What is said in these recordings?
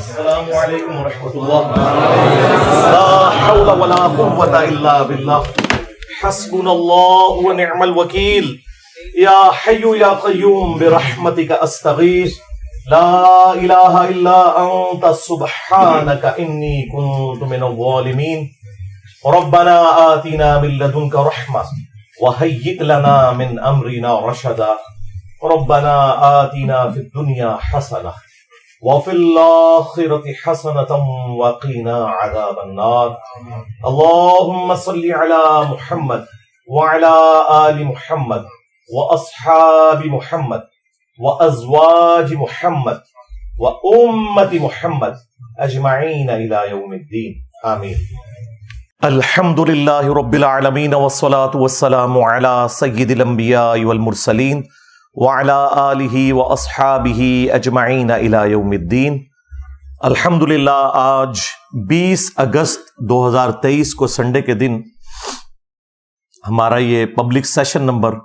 السلام علیکم ورحمۃ اللہ. لا حول ولا قوة الا باللہ. حسبنا اللہ ونعم الوکیل. یا حی یا قیوم برحمتک استغیث. لا الہ الا انت سبحانک انی کنت من الظالمین. ربنا آتنا من لدنک رحمہ وہیئ لنا من امرنا رشدا. ربنا آتنا فی الدنیا حسنہ وفی الآخرة حسنة وقنا عذاب النار. اللهم صل على محمد وعلى آل محمد وأصحاب محمد وأزواج محمد وأمة محمد أجمعين إلى يوم الدين آمين. الحمد لله رب العالمين والصلاة والسلام على سيد الأنبياء والمرسلين وعلى آلہ واصحابہ اجمعین الی یوم الدین. الحمدللہ آج 20 اگست 2023 کو سنڈے کے دن ہمارا یہ پبلک سیشن نمبر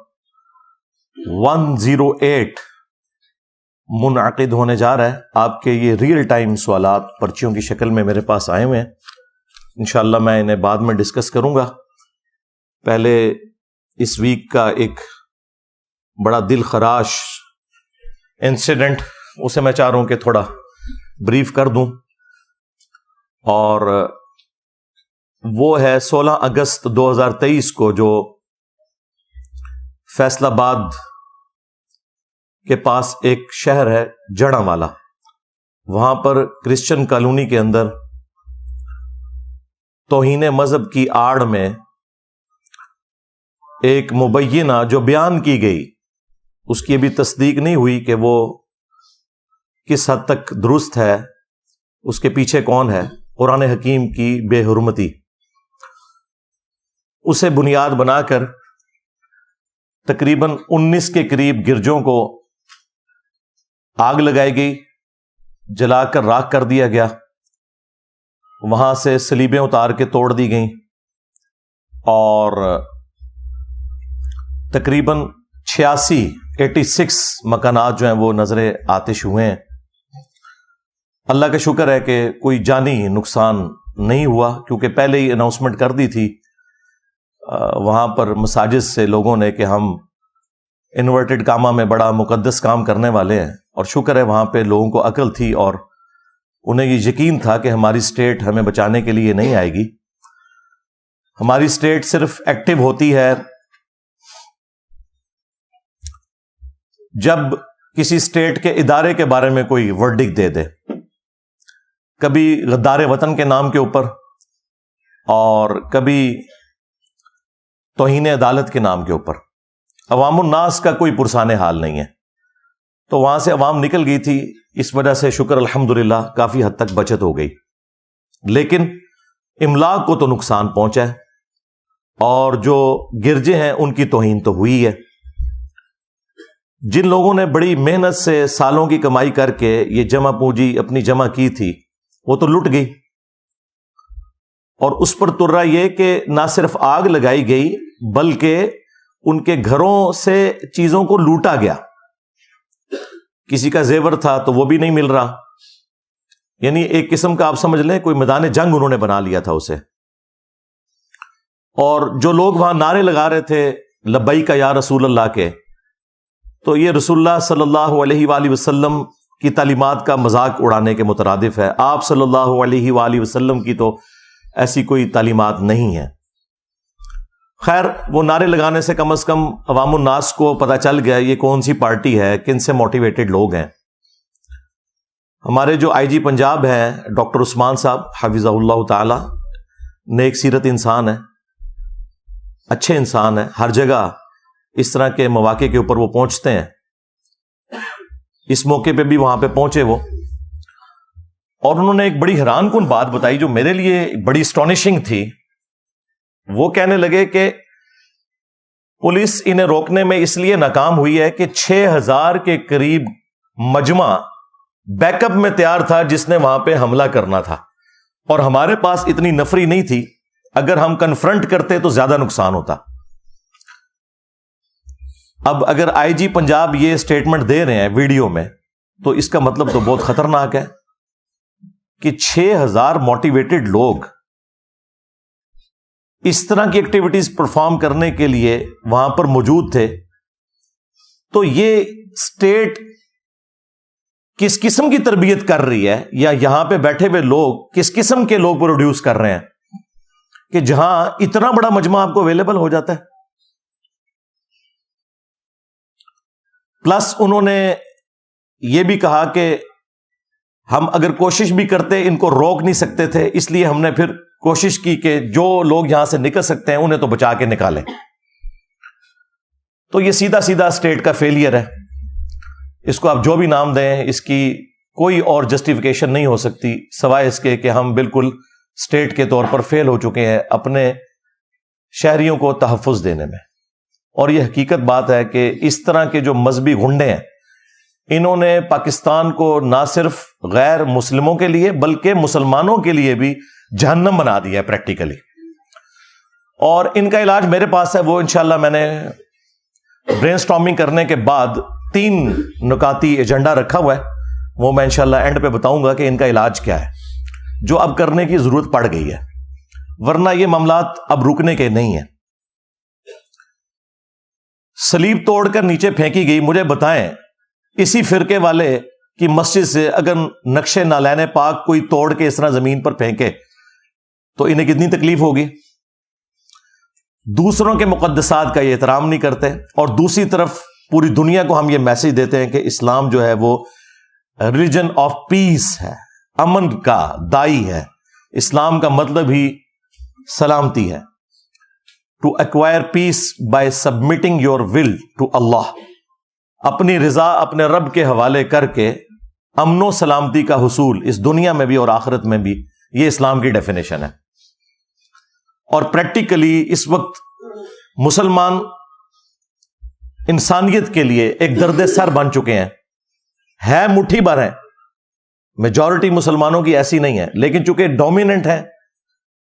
108 منعقد ہونے جا رہا ہے. آپ کے یہ ریئل ٹائم سوالات پرچیوں کی شکل میں میرے پاس آئے ہوئے ہیں. انشاءاللہ میں انہیں بعد میں ڈسکس کروں گا. پہلے اس ویک کا ایک بڑا دل خراش انسیڈنٹ اسے میں چاہ رہا ہوں کہ تھوڑا بریف کر دوں، اور وہ ہے 16 اگست 2023 کو جو فیصل آباد کے پاس ایک شہر ہے جڑاں والا، وہاں پر کرسچن کالونی کے اندر توہین مذہب کی آڑ میں ایک مبینہ جو بیان کی گئی، اس کی ابھی تصدیق نہیں ہوئی کہ وہ کس حد تک درست ہے، اس کے پیچھے کون ہے، قرآن حکیم کی بے حرمتی، اسے بنیاد بنا کر تقریباً 19 کے قریب گرجوں کو آگ لگائی گئی، جلا کر راکھ کر دیا گیا، وہاں سے صلیبیں اتار کے توڑ دی گئیں، اور تقریباً 86 مکانات جو ہیں وہ نظر آتش ہوئے ہیں. اللہ کا شکر ہے کہ کوئی جانی نقصان نہیں ہوا، کیونکہ پہلے ہی اناؤنسمنٹ کر دی تھی وہاں پر مساجد سے لوگوں نے کہ ہم انورٹڈ کاما میں بڑا مقدس کام کرنے والے ہیں، اور شکر ہے وہاں پہ لوگوں کو عقل تھی اور انہیں یہ یقین تھا کہ ہماری اسٹیٹ ہمیں بچانے کے لیے نہیں آئے گی. ہماری اسٹیٹ صرف ایکٹیو ہوتی ہے جب کسی اسٹیٹ کے ادارے کے بارے میں کوئی ورڈکٹ دے دے، کبھی غدار وطن کے نام کے اوپر اور کبھی توہین عدالت کے نام کے اوپر. عوام الناس کا کوئی پرسان حال نہیں ہے، تو وہاں سے عوام نکل گئی تھی. اس وجہ سے شکر الحمدللہ کافی حد تک بچت ہو گئی، لیکن املاک کو تو نقصان پہنچا ہے، اور جو گرجے ہیں ان کی توہین تو ہوئی ہے. جن لوگوں نے بڑی محنت سے سالوں کی کمائی کر کے یہ جمع پونجی اپنی جمع کی تھی، وہ تو لٹ گئی، اور اس پر ترا یہ کہ نہ صرف آگ لگائی گئی بلکہ ان کے گھروں سے چیزوں کو لوٹا گیا. کسی کا زیور تھا تو وہ بھی نہیں مل رہا، یعنی ایک قسم کا آپ سمجھ لیں کوئی میدان جنگ انہوں نے بنا لیا تھا اسے. اور جو لوگ وہاں نعرے لگا رہے تھے لبیک یا رسول اللہ کے، تو یہ رسول اللہ صلی اللہ علیہ وآلہ وسلم کی تعلیمات کا مذاق اڑانے کے مترادف ہے. آپ صلی اللہ علیہ وآلہ وسلم کی تو ایسی کوئی تعلیمات نہیں ہے. خیر، وہ نعرے لگانے سے کم از کم عوام الناس کو پتہ چل گیا یہ کون سی پارٹی ہے، کن سے موٹیویٹڈ لوگ ہیں. ہمارے جو آئی جی پنجاب ہیں ڈاکٹر عثمان صاحب حفظہ اللہ تعالی، نیک سیرت انسان ہے، اچھے انسان ہیں، ہر جگہ اس طرح کے مواقع کے اوپر وہ پہنچتے ہیں. اس موقع پہ بھی وہاں پہ پہنچے وہ، اور انہوں نے ایک بڑی حیران کن بات بتائی جو میرے لیے بڑی اسٹانشنگ تھی. وہ کہنے لگے کہ پولیس انہیں روکنے میں اس لیے ناکام ہوئی ہے کہ 6000 کے قریب مجمع بیک اپ میں تیار تھا جس نے وہاں پہ حملہ کرنا تھا، اور ہمارے پاس اتنی نفری نہیں تھی. اگر ہم کنفرنٹ کرتے تو زیادہ نقصان ہوتا. اب اگر آئی جی پنجاب یہ سٹیٹمنٹ دے رہے ہیں ویڈیو میں، تو اس کا مطلب تو بہت خطرناک ہے. کہ 6,000 موٹیویٹڈ لوگ اس طرح کی ایکٹیویٹیز پرفارم کرنے کے لیے وہاں پر موجود تھے، تو یہ اسٹیٹ کس قسم کی تربیت کر رہی ہے، یا یہاں پہ بیٹھے ہوئے لوگ کس قسم کے لوگ پروڈیوس کر رہے ہیں کہ جہاں اتنا بڑا مجمع آپ کو اویلیبل ہو جاتا ہے۔ پلس انہوں نے یہ بھی کہا کہ ہم اگر کوشش بھی کرتے ان کو روک نہیں سکتے تھے، اس لیے ہم نے پھر کوشش کی کہ جو لوگ یہاں سے نکل سکتے ہیں انہیں تو بچا کے نکالیں۔ تو یہ سیدھا سیدھا اسٹیٹ کا فیلئر ہے، اس کو آپ جو بھی نام دیں، اس کی کوئی اور جسٹیفیکیشن نہیں ہو سکتی سوائے اس کے کہ ہم بالکل اسٹیٹ کے طور پر فیل ہو چکے ہیں اپنے شہریوں کو تحفظ دینے میں۔ اور یہ حقیقت بات ہے کہ اس طرح کے جو مذہبی غنڈے ہیں، انہوں نے پاکستان کو نہ صرف غیر مسلموں کے لیے بلکہ مسلمانوں کے لیے بھی جہنم بنا دیا ہے پریکٹیکلی۔ اور ان کا علاج میرے پاس ہے، وہ انشاءاللہ میں نے برین سٹارمنگ کرنے کے بعد 3 نکاتی ایجنڈا رکھا ہوا ہے، وہ میں انشاءاللہ اینڈ پہ بتاؤں گا کہ ان کا علاج کیا ہے، جو اب کرنے کی ضرورت پڑ گئی ہے، ورنہ یہ معاملات اب رکنے کے نہیں ہیں۔ صلیب توڑ کر نیچے پھینکی گئی، مجھے بتائیں اسی فرقے والے کی مسجد سے اگر نقش نالین پاک کوئی توڑ کے اس طرح زمین پر پھینکے تو انہیں کتنی تکلیف ہوگی۔ دوسروں کے مقدسات کا یہ احترام نہیں کرتے، اور دوسری طرف پوری دنیا کو ہم یہ میسج دیتے ہیں کہ اسلام جو ہے وہ ریلیجن آف پیس ہے، امن کا دائی ہے۔ اسلام کا مطلب ہی سلامتی ہے۔ To acquire peace by submitting your will to Allah, اپنی رضا اپنے رب کے حوالے کر کے امن و سلامتی کا حصول اس دنیا میں بھی اور آخرت میں بھی، یہ اسلام کی ڈیفینیشن ہے۔ اور پریکٹیکلی اس وقت مسلمان انسانیت کے لیے ایک درد سر بن چکے ہیں، ہے مٹھی بھر ہیں، میجورٹی مسلمانوں کی ایسی نہیں ہے، لیکن چونکہ ڈومیننٹ ہیں،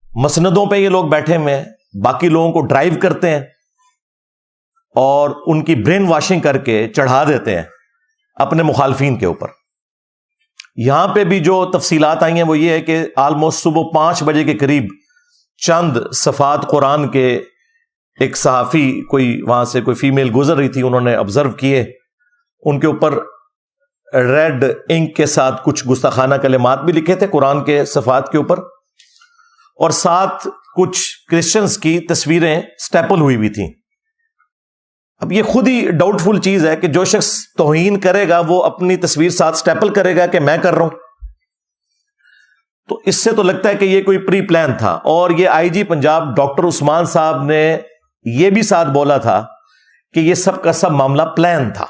مسندوں پہ یہ لوگ بیٹھے ہوئے ہیں، باقی لوگوں کو ڈرائیو کرتے ہیں اور ان کی برین واشنگ کر کے چڑھا دیتے ہیں اپنے مخالفین کے اوپر۔ یہاں پہ بھی جو تفصیلات آئی ہیں وہ یہ ہے کہ آلموسٹ صبح 5 بجے کے قریب چند صفحات قرآن کے ایک صحافی کوئی وہاں سے کوئی فیمیل گزر رہی تھی، انہوں نے آبزرو کیے، ان کے اوپر ریڈ انک کے ساتھ کچھ گستاخانہ کلمات بھی لکھے تھے قرآن کے صفحات کے اوپر، اور ساتھ کچھ کرسچنز کی تصویریں سٹیپل ہوئی ہوئی تھیں۔ اب یہ خود ہی ڈاؤٹ فل چیز ہے کہ جو شخص توہین کرے گا وہ اپنی تصویر ساتھ سٹیپل کرے گا کہ میں کر رہا ہوں، تو اس سے تو لگتا ہے کہ یہ کوئی پری پلان تھا۔ اور یہ آئی جی پنجاب ڈاکٹر عثمان صاحب نے یہ بھی ساتھ بولا تھا کہ یہ سب کا سب معاملہ پلان تھا۔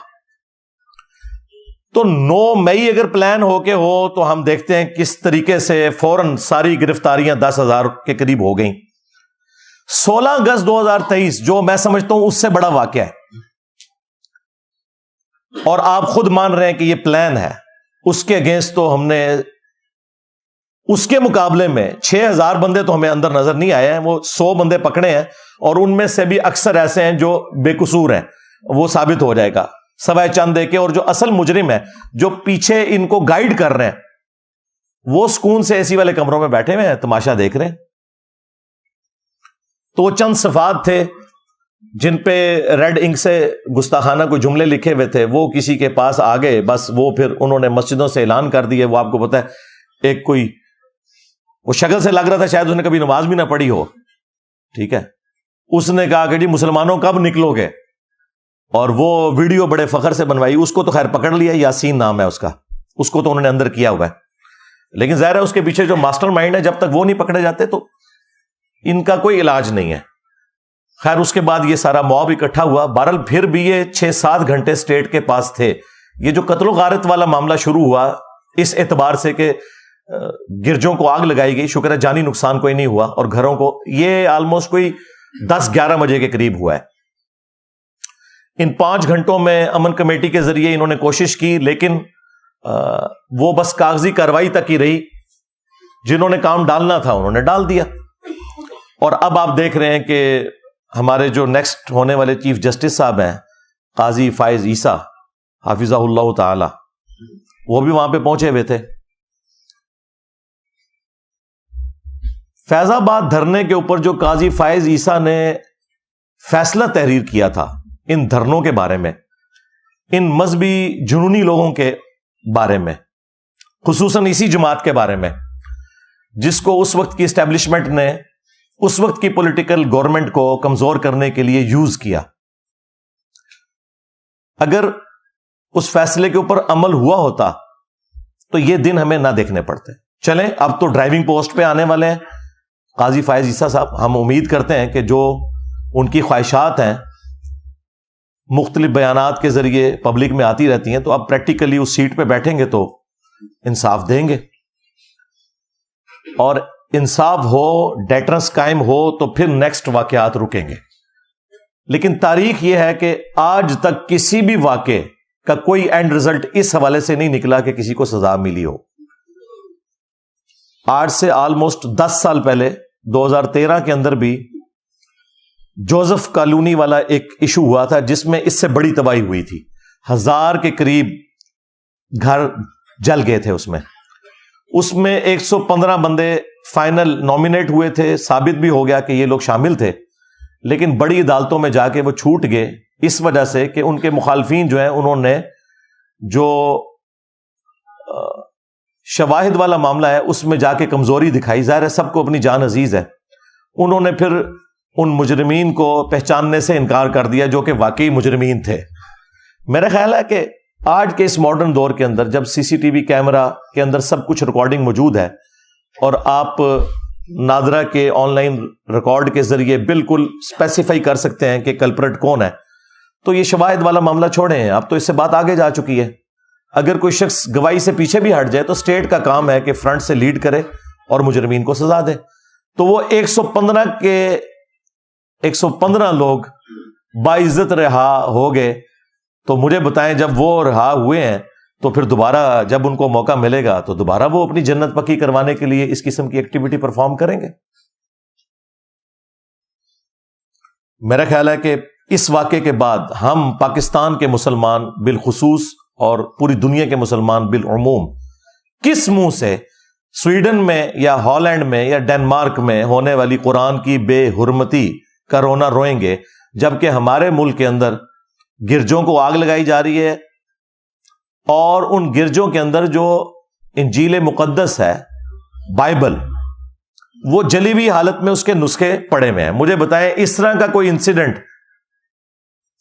تو 9 مئی اگر پلان ہو کے ہو تو ہم دیکھتے ہیں کس طریقے سے فوراً ساری گرفتاریاں 10,000 کے قریب ہو گئیں۔ 16 اگست 2023 جو میں سمجھتا ہوں اس سے بڑا واقعہ ہے، اور آپ خود مان رہے ہیں کہ یہ پلان ہے، اس کے اگینسٹ تو ہم نے اس کے مقابلے میں 6,000 بندے تو ہمیں اندر نظر نہیں آئے ہیں، وہ 100 بندے پکڑے ہیں، اور ان میں سے بھی اکثر ایسے ہیں جو بے قصور ہیں، وہ ثابت ہو جائے گا سوائے چند دے کے، اور جو اصل مجرم ہے جو پیچھے ان کو گائیڈ کر رہے ہیں وہ سکون سے اے سی والے کمروں میں بیٹھے ہوئے ہیں، تماشا دیکھ رہے ہیں۔ تو وہ چند صفحات تھے جن پہ ریڈ انک سے گستاخانہ کوئی جملے لکھے ہوئے تھے، وہ کسی کے پاس آ گئے، بس وہ پھر انہوں نے مسجدوں سے اعلان کر دیے۔ وہ آپ کو پتا ہے ایک کوئی وہ شکل سے لگ رہا تھا شاید اس نے کبھی نماز بھی نہ پڑھی ہو، ٹھیک ہے، اس نے کہا کہ جی مسلمانوں کب نکلو گے، اور وہ ویڈیو بڑے فخر سے بنوائی۔ اس کو تو خیر پکڑ لیا، یاسین نام ہے اس کا، اس کو تو انہوں نے اندر کیا ہوا ہے، لیکن ظاہر ہے اس کے پیچھے جو ماسٹر مائنڈ ہے جب تک وہ نہیں پکڑے جاتے تو ان کا کوئی علاج نہیں ہے۔ خیر اس کے بعد یہ سارا موب اکٹھا ہوا، بہرحال پھر بھی یہ 6-7 گھنٹے اسٹیٹ کے پاس تھے۔ یہ جو قتل و غارت والا معاملہ شروع ہوا اس اعتبار سے کہ گرجوں کو آگ لگائی گئی، شکر ہے جانی نقصان کوئی نہیں ہوا، اور گھروں کو، یہ آلموسٹ کوئی 10-11 بجے کے قریب ہوا ہے۔ ان 5 گھنٹوں میں امن کمیٹی کے ذریعے انہوں نے کوشش کی، لیکن وہ بس کاغذی کارروائی تک ہی رہی، جنہوں نے کام ڈالنا تھا انہوں نے ڈال دیا۔ اور اب آپ دیکھ رہے ہیں کہ ہمارے جو نیکسٹ ہونے والے چیف جسٹس صاحب ہیں قاضی فائز عیسیٰ حافظہ اللہ تعالی، وہ بھی وہاں پہ پہنچے ہوئے تھے۔ فیض آباد دھرنے کے اوپر جو قاضی فائز عیسیٰ نے فیصلہ تحریر کیا تھا ان دھرنوں کے بارے میں، ان مذہبی جنونی لوگوں کے بارے میں، خصوصاً اسی جماعت کے بارے میں جس کو اس وقت کی اسٹیبلشمنٹ نے اس وقت کی پولیٹیکل گورنمنٹ کو کمزور کرنے کے لیے یوز کیا، اگر اس فیصلے کے اوپر عمل ہوا ہوتا تو یہ دن ہمیں نہ دیکھنے پڑتے۔ چلیں اب تو ڈرائیونگ پوسٹ پہ آنے والے ہیں قاضی فائز عیسیٰ صاحب، ہم امید کرتے ہیں کہ جو ان کی خواہشات ہیں مختلف بیانات کے ذریعے پبلک میں آتی رہتی ہیں، تو اب پریکٹیکلی اس سیٹ پہ بیٹھیں گے تو انصاف دیں گے، اور انصاف ہو، ڈیٹرنس قائم ہو تو پھر نیکسٹ واقعات رکیں گے۔ لیکن تاریخ یہ ہے کہ آج تک کسی بھی واقعے کا کوئی اینڈ رزلٹ اس حوالے سے نہیں نکلا کہ کسی کو سزا ملی ہو۔ آج سے آلموسٹ 10 سال پہلے 2013 کے اندر بھی جوزف کالونی والا ایک ایشو ہوا تھا جس میں اس سے بڑی تباہی ہوئی تھی، 1000 کے قریب گھر جل گئے تھے۔ اس میں 115 بندے فائنل نامینیٹ ہوئے تھے، ثابت بھی ہو گیا کہ یہ لوگ شامل تھے، لیکن بڑی عدالتوں میں جا کے وہ چھوٹ گئے اس وجہ سے کہ ان کے مخالفین جو ہیں انہوں نے جو شواہد والا معاملہ ہے اس میں جا کے کمزوری دکھائی۔ ظاہر ہے سب کو اپنی جان عزیز ہے، انہوں نے پھر ان مجرمین کو پہچاننے سے انکار کر دیا جو کہ واقعی مجرمین تھے۔ میرا خیال ہے کہ آج کے اس ماڈرن دور کے اندر جب سی سی ٹی وی کیمرہ کے اندر سب کچھ ریکارڈنگ موجود ہے اور آپ نادرا کے آن لائن ریکارڈ کے ذریعے بالکل اسپیسیفائی کر سکتے ہیں کہ کلپریٹ کون ہے، تو یہ شواہد والا معاملہ چھوڑے ہیں، اب تو اس سے بات آگے جا چکی ہے۔ اگر کوئی شخص گواہی سے پیچھے بھی ہٹ جائے تو اسٹیٹ کا کام ہے کہ فرنٹ سے لیڈ کرے اور مجرمین کو سزا دے۔ تو وہ 115 لوگ باعزت رہا ہو گئے، تو مجھے بتائیں جب وہ رہا ہوئے ہیں تو پھر دوبارہ جب ان کو موقع ملے گا تو دوبارہ وہ اپنی جنت پکی کروانے کے لیے اس قسم کی ایکٹیویٹی پرفارم کریں گے۔ میرا خیال ہے کہ اس واقعے کے بعد ہم پاکستان کے مسلمان بالخصوص اور پوری دنیا کے مسلمان بالعموم کس منہ سے سویڈن میں یا ہالینڈ میں یا ڈنمارک میں ہونے والی قرآن کی بے حرمتی کا رونا روئیں گے، جبکہ ہمارے ملک کے اندر گرجوں کو آگ لگائی جا رہی ہے اور ان گرجوں کے اندر جو انجیل مقدس ہے، بائبل، وہ جلی ہوئی حالت میں اس کے نسخے پڑے ہوئے ہیں۔ مجھے بتائیں اس طرح کا کوئی انسیڈنٹ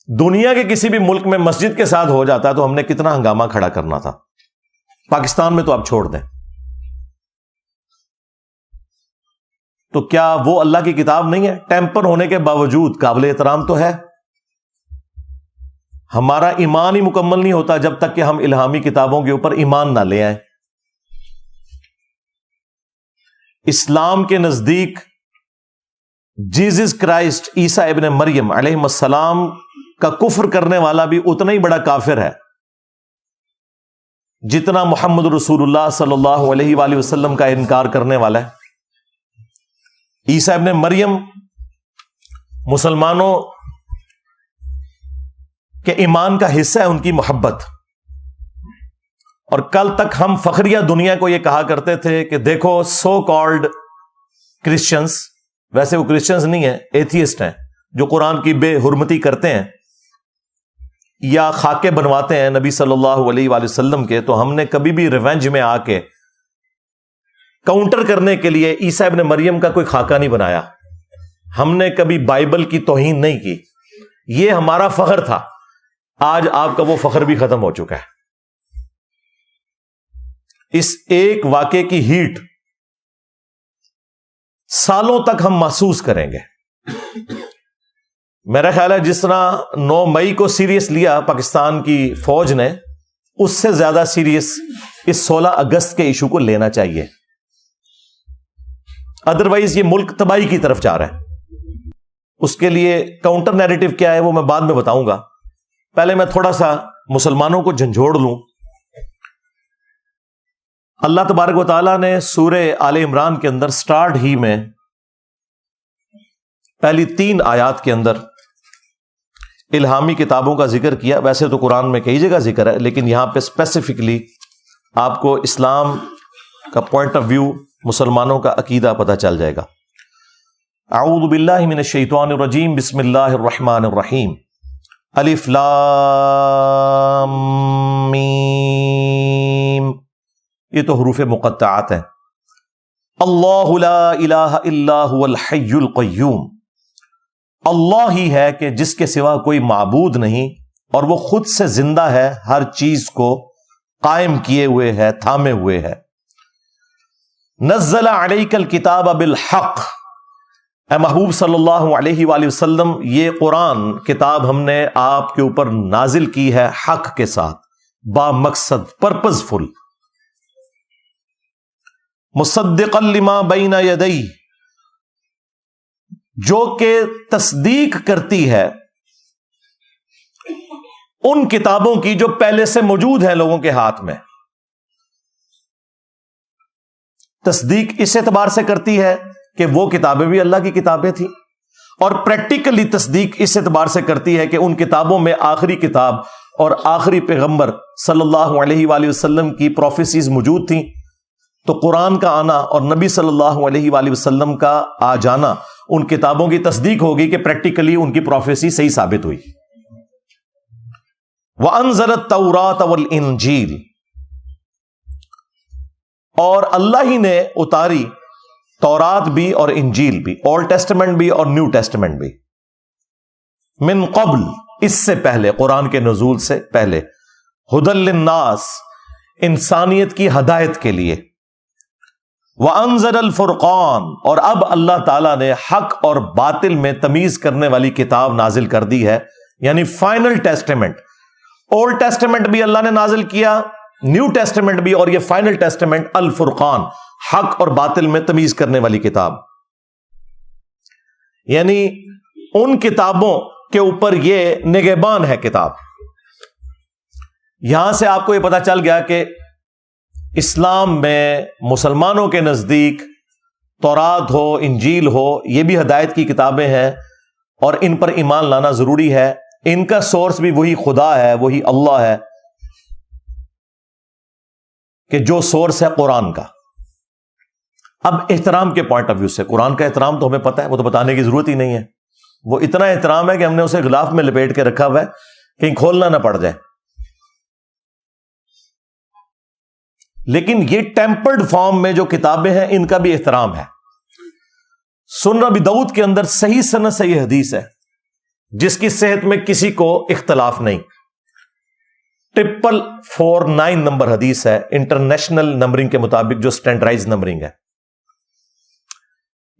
دنیا کے کسی بھی ملک میں مسجد کے ساتھ ہو جاتا تو ہم نے کتنا ہنگامہ کھڑا کرنا تھا۔ پاکستان میں تو آپ چھوڑ دیں، تو کیا وہ اللہ کی کتاب نہیں ہے؟ ٹیمپر ہونے کے باوجود قابل احترام تو ہے۔ ہمارا ایمان ہی مکمل نہیں ہوتا جب تک کہ ہم الہامی کتابوں کے اوپر ایمان نہ لے آئیں۔ اسلام کے نزدیک جیزس کرائسٹ عیسیٰ ابن مریم علیہ السلام کا کفر کرنے والا بھی اتنا ہی بڑا کافر ہے جتنا محمد رسول اللہ صلی اللہ علیہ وآلہ وسلم کا انکار کرنے والا ہے۔ عیسیٰ ابن مریم مسلمانوں کے ایمان کا حصہ ہے، ان کی محبت۔ اور کل تک ہم فخریہ دنیا کو یہ کہا کرتے تھے کہ دیکھو سو کالڈ کرسچنز، ویسے وہ کرسچنز نہیں ہیں، ایتھیسٹ ہیں، جو قرآن کی بے حرمتی کرتے ہیں یا خاکے بنواتے ہیں نبی صلی اللہ علیہ وآلہ وسلم کے، تو ہم نے کبھی بھی ریونج میں آ کے کاؤنٹر کرنے کے لیے عیسیٰ ابن مریم کا کوئی خاکہ نہیں بنایا، ہم نے کبھی بائبل کی توہین نہیں کی، یہ ہمارا فخر تھا۔ آج آپ کا وہ فخر بھی ختم ہو چکا ہے۔ اس ایک واقعے کی ہیٹ سالوں تک ہم محسوس کریں گے۔ میرا خیال ہے جس طرح 9 مئی کو سیریس لیا پاکستان کی فوج نے، اس سے زیادہ سیریس اس 16 اگست کے ایشو کو لینا چاہیے، ادروائز یہ ملک تباہی کی طرف جا رہا ہے۔ اس کے لیے کاؤنٹر نیریٹو کیا ہے وہ میں بعد میں بتاؤں گا، پہلے میں تھوڑا سا مسلمانوں کو جھنجھوڑ لوں۔ اللہ تبارک و تعالیٰ نے سورہ آل عمران کے اندر سٹارٹ ہی میں پہلی 3 آیات کے اندر الہامی کتابوں کا ذکر کیا۔ ویسے تو قرآن میں کئی جگہ ذکر ہے، لیکن یہاں پہ اسپیسیفکلی آپ کو اسلام کا پوائنٹ آف ویو، مسلمانوں کا عقیدہ پتہ چل جائے گا۔ اعوذ باللہ من الشیطان الرجیم، بسم اللہ الرحمن الرحیم، الف لام میم، یہ تو حروف مقطعات ہیں۔ اللہ لا الہ الا هو الحی القیوم، اللہ ہی ہے کہ جس کے سوا کوئی معبود نہیں، اور وہ خود سے زندہ ہے، ہر چیز کو قائم کیے ہوئے ہے، تھامے ہوئے ہے۔ نزل علیک الکتاب بالحق، اے محبوب صلی اللہ علیہ وآلہ وسلم، یہ قرآن کتاب ہم نے آپ کے اوپر نازل کی ہے حق کے ساتھ، با مقصد، پرپز فل، مصدقا لما بین یدیہ، جو کہ تصدیق کرتی ہے ان کتابوں کی جو پہلے سے موجود ہیں لوگوں کے ہاتھ میں۔ تصدیق اس اعتبار سے کرتی ہے کہ وہ کتابیں بھی اللہ کی کتابیں تھیں، اور پریکٹیکلی تصدیق اس اعتبار سے کرتی ہے کہ ان کتابوں میں آخری کتاب اور آخری پیغمبر صلی اللہ علیہ وآلہ وسلم کی پروفیسیز موجود تھیں، تو قرآن کا آنا اور نبی صلی اللہ علیہ وآلہ وسلم کا آ جانا ان کتابوں کی تصدیق ہوگی کہ پریکٹیکلی ان کی پروفیسی صحیح ثابت ہوئی۔ وَأَنزَلَ التَّوْرَاةَ وَالْإِنجِيلَ، اور اللہ ہی نے اتاری تورات بھی اور انجیل بھی، اولڈ ٹیسٹمنٹ بھی اور نیو ٹیسٹمنٹ بھی، من قبل، اس سے پہلے، قرآن کے نزول سے پہلے، ہدی للناس، انسانیت کی ہدایت کے لیے، وَأَنزَلَ الْفُرْقَانَ، اور اب اللہ تعالیٰ نے حق اور باطل میں تمیز کرنے والی کتاب نازل کر دی ہے، یعنی فائنل ٹیسٹمنٹ۔ اولڈ ٹیسٹمنٹ بھی اللہ نے نازل کیا، نیو ٹیسٹمنٹ بھی، اور یہ فائنل ٹیسٹمنٹ الفرقان، حق اور باطل میں تمیز کرنے والی کتاب، یعنی ان کتابوں کے اوپر یہ نگہبان ہے کتاب۔ یہاں سے آپ کو یہ پتا چل گیا کہ اسلام میں مسلمانوں کے نزدیک تورات ہو، انجیل ہو، یہ بھی ہدایت کی کتابیں ہیں، اور ان پر ایمان لانا ضروری ہے۔ ان کا سورس بھی وہی خدا ہے، وہی اللہ ہے، کہ جو سورس ہے قرآن کا۔ اب احترام کے پوائنٹ آف ویو سے قرآن کا احترام تو ہمیں پتہ ہے، وہ تو بتانے کی ضرورت ہی نہیں ہے، وہ اتنا احترام ہے کہ ہم نے اسے غلاف میں لپیٹ کے رکھا ہوا ہے، کہیں کھولنا نہ پڑ جائے۔ لیکن یہ ٹیمپرڈ فارم میں جو کتابیں ہیں ان کا بھی احترام ہے۔ سنن ابی داؤد کے اندر صحیح سند سے یہ حدیث ہے، جس کی صحت میں کسی کو اختلاف نہیں، 449 نمبر حدیث ہے، انٹرنیشنل نمبرنگ کے مطابق جو سٹینڈرڈائز نمبرنگ ہے۔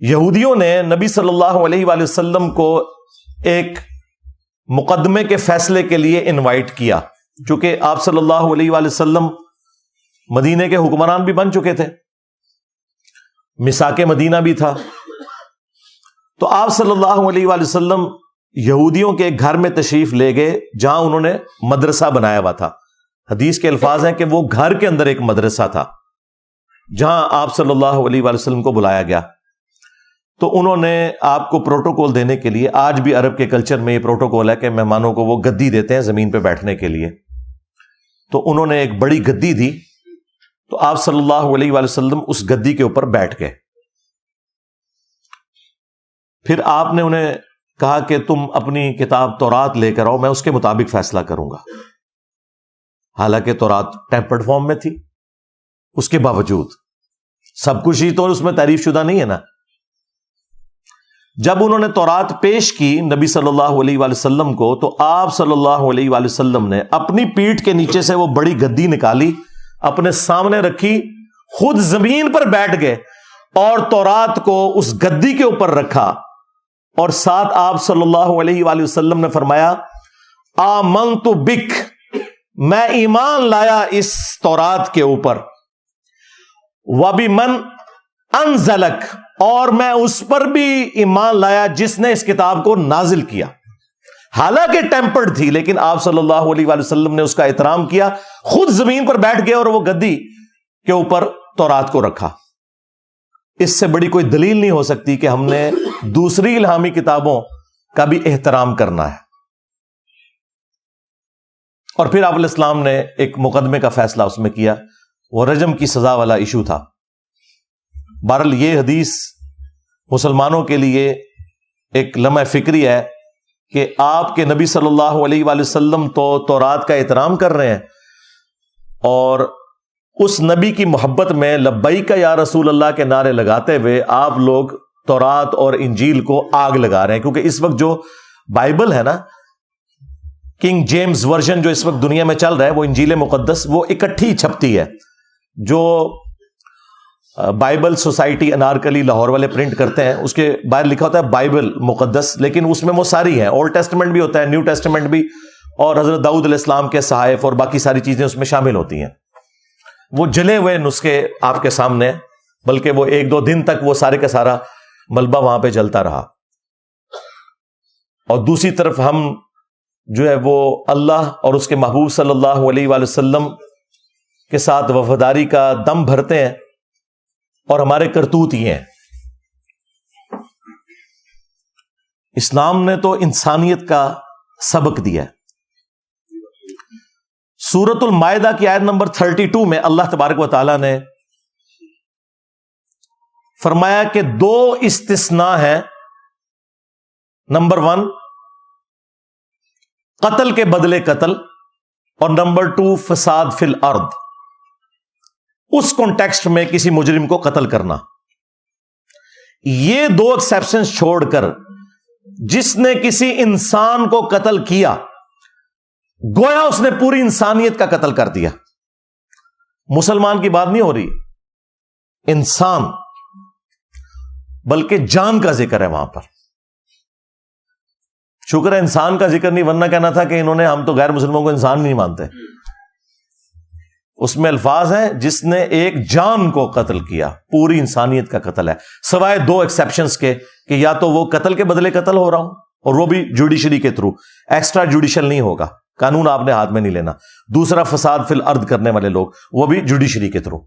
یہودیوں نے نبی صلی اللہ علیہ وآلہ وسلم کو ایک مقدمے کے فیصلے کے لیے انوائٹ کیا، چونکہ آپ صلی اللہ علیہ وآلہ وسلم مدینے کے حکمران بھی بن چکے تھے، میثاق مدینہ بھی تھا، تو آپ صلی اللہ علیہ وآلہ وسلم یہودیوں کے گھر میں تشریف لے گئے جہاں انہوں نے مدرسہ بنایا ہوا تھا۔ حدیث کے الفاظ ہیں کہ وہ گھر کے اندر ایک مدرسہ تھا جہاں آپ صلی اللہ علیہ وآلہ وسلم کو بلایا گیا، تو انہوں نے آپ کو پروٹوکول دینے کے لیے، آج بھی عرب کے کلچر میں یہ پروٹوکول ہے کہ مہمانوں کو وہ گدی دیتے ہیں زمین پہ بیٹھنے کے لیے، تو انہوں نے ایک بڑی گدی دی، تو آپ صلی اللہ علیہ وآلہ وسلم اس گدی کے اوپر بیٹھ گئے۔ پھر آپ نے انہیں کہا کہ تم اپنی کتاب تورات لے کر آؤ، میں اس کے مطابق فیصلہ کروں گا۔ حالانکہ تورات ٹیمپرڈ فارم میں تھی، اس کے باوجود سب کچھ ہی تو اس میں تعریف شدہ نہیں ہے نا۔ جب انہوں نے تورات پیش کی نبی صلی اللہ علیہ وآلہ وسلم کو، تو آپ صلی اللہ علیہ وآلہ وسلم نے اپنی پیٹھ کے نیچے سے وہ بڑی گدی نکالی، اپنے سامنے رکھی، خود زمین پر بیٹھ گئے اور تورات کو اس گدی کے اوپر رکھا، اور ساتھ آپ صلی اللہ علیہ وآلہ وسلم نے فرمایا آمنت بک، میں ایمان لایا اس تورات کے اوپر، وبمن انزلک، اور میں اس پر بھی ایمان لایا جس نے اس کتاب کو نازل کیا۔ حالانکہ ٹیمپرڈ تھی، لیکن آپ صلی اللہ علیہ وآلہ وسلم نے اس کا احترام کیا، خود زمین پر بیٹھ گئے اور وہ گدی کے اوپر تورات کو رکھا۔ اس سے بڑی کوئی دلیل نہیں ہو سکتی کہ ہم نے دوسری الہامی کتابوں کا بھی احترام کرنا ہے۔ اور پھر آپ علیہ السلام نے ایک مقدمے کا فیصلہ اس میں کیا، وہ رجم کی سزا والا ایشو تھا۔ بہرحال یہ حدیث مسلمانوں کے لیے ایک لمحہ فکری ہے کہ آپ کے نبی صلی اللہ علیہ وآلہ وسلم تو تورات کا احترام کر رہے ہیں، اور اس نبی کی محبت میں لبیک یا رسول اللہ کے نعرے لگاتے ہوئے آپ لوگ تورات اور انجیل کو آگ لگا رہے ہیں. کیونکہ اس وقت جو بائبل ہے نا، کنگ جیمز ورژن جو اس وقت دنیا میں چل رہا ہے، وہ انجیل مقدس، وہ اکٹھی چھپتی ہے. جو بائبل سوسائٹی انارکلی لاہور والے پرنٹ کرتے ہیں، اس کے باہر لکھا ہوتا ہے بائبل مقدس، لیکن اس میں وہ ساری ہیں، اولڈ ٹیسٹمنٹ بھی ہوتا ہے، نیو ٹیسٹمنٹ بھی، اور حضرت داؤد علیہ السلام کے صحائف اور باقی ساری چیزیں اس میں شامل ہوتی ہیں. وہ جلے ہوئے نسخے آپ کے سامنے، بلکہ وہ 1-2 دن تک وہ سارے کا سارا ملبہ وہاں پہ جلتا رہا. اور دوسری طرف ہم جو ہے وہ اللہ اور اس کے محبوب صلی اللہ علیہ وآلہ وسلم کے ساتھ وفاداری کا دم بھرتے ہیں، اور ہمارے کرتوت یہ ہیں. اسلام نے تو انسانیت کا سبق دیا ہے. سورۃ المائدہ کی آیت نمبر 32 میں اللہ تبارک و تعالیٰ نے فرمایا کہ 2 استثناء ہیں. نمبر 1 قتل کے بدلے قتل، اور نمبر 2 فساد فی الارض. اس کانٹیکسٹ میں کسی مجرم کو قتل کرنا. یہ 2 ایکسیپشنز چھوڑ کر جس نے کسی انسان کو قتل کیا، گویا اس نے پوری انسانیت کا قتل کر دیا. مسلمان کی بات نہیں ہو رہی، انسان، بلکہ جان کا ذکر ہے وہاں پر. شکر ہے انسان کا ذکر نہیں، ورنہ کہنا تھا کہ انہوں نے، ہم تو غیر مسلموں کو انسان نہیں مانتے. اس میں الفاظ ہیں جس نے ایک جان کو قتل کیا، پوری انسانیت کا قتل ہے، سوائے 2 ایکسیپشنز کے، کہ یا تو وہ قتل کے بدلے قتل ہو رہا ہوں، اور وہ بھی جوڈیشری کے تھرو، ایکسٹرا جوڈیشل نہیں ہوگا، قانون آپ نے ہاتھ میں نہیں لینا. دوسرا فساد فی الارض کرنے والے لوگ، وہ بھی جوڈیشری کے تھرو.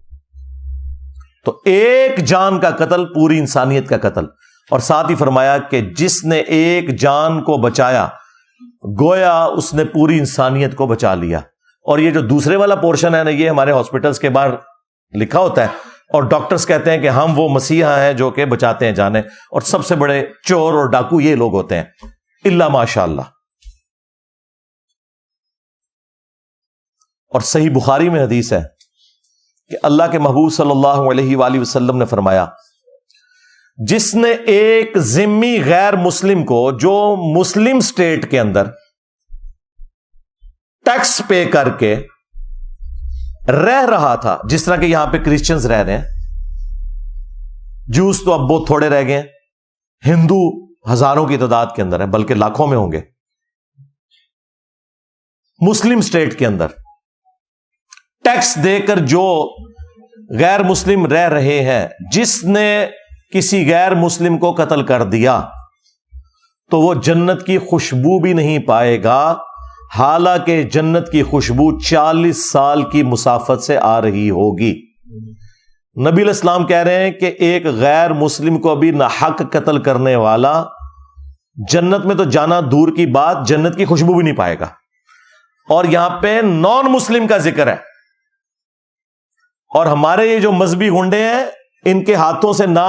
تو ایک جان کا قتل، پوری انسانیت کا قتل. اور ساتھ ہی فرمایا کہ جس نے ایک جان کو بچایا، گویا اس نے پوری انسانیت کو بچا لیا. اور یہ جو دوسرے والا پورشن ہے نا، یہ ہمارے ہاسپٹلس کے باہر لکھا ہوتا ہے، اور ڈاکٹرز کہتے ہیں کہ ہم وہ مسیحا ہیں جو کہ بچاتے ہیں جانیں، اور سب سے بڑے چور اور ڈاکو یہ لوگ ہوتے ہیں، الا ماشاء اللہ. اور صحیح بخاری میں حدیث ہے کہ اللہ کے محبوب صلی اللہ علیہ وآلہ وسلم نے فرمایا، جس نے ایک ذمی غیر مسلم کو، جو مسلم اسٹیٹ کے اندر ٹیکس پے کر کے رہ رہا تھا، جس طرح کہ یہاں پہ کرسچنز رہ رہے ہیں، جوز تو اب بہت تھوڑے رہ گئے ہیں، ہندو ہزاروں کی تعداد کے اندر ہیں، بلکہ لاکھوں میں ہوں گے. مسلم اسٹیٹ کے اندر ٹیکس دے کر جو غیر مسلم رہ رہے ہیں، جس نے کسی غیر مسلم کو قتل کر دیا تو وہ جنت کی خوشبو بھی نہیں پائے گا، حالانکہ جنت کی خوشبو 40 سال کی مسافت سے آ رہی ہوگی. نبی علیہ السلام کہہ رہے ہیں کہ ایک غیر مسلم کو بھی ناحق قتل کرنے والا جنت میں تو جانا دور کی بات، جنت کی خوشبو بھی نہیں پائے گا. اور یہاں پہ نان مسلم کا ذکر ہے، اور ہمارے یہ جو مذہبی گنڈے ہیں، ان کے ہاتھوں سے نہ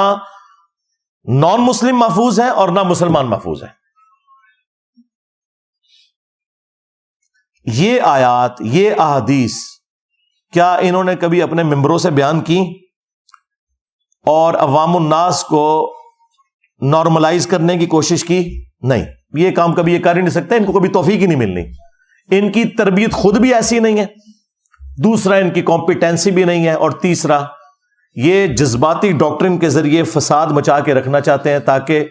نان مسلم محفوظ ہیں اور نہ مسلمان محفوظ ہیں. یہ آیات، یہ احادیث کیا انہوں نے کبھی اپنے ممبروں سے بیان کی اور عوام الناس کو نارملائز کرنے کی کوشش کی؟ نہیں، یہ کام کبھی یہ کر ہی نہیں سکتے، ان کو کبھی توفیق ہی نہیں ملنی. ان کی تربیت خود بھی ایسی نہیں ہے، دوسرا ان کی کمپیٹنسی بھی نہیں ہے، اور تیسرا یہ جذباتی ڈاکٹرن کے ذریعے فساد مچا کے رکھنا چاہتے ہیں تاکہ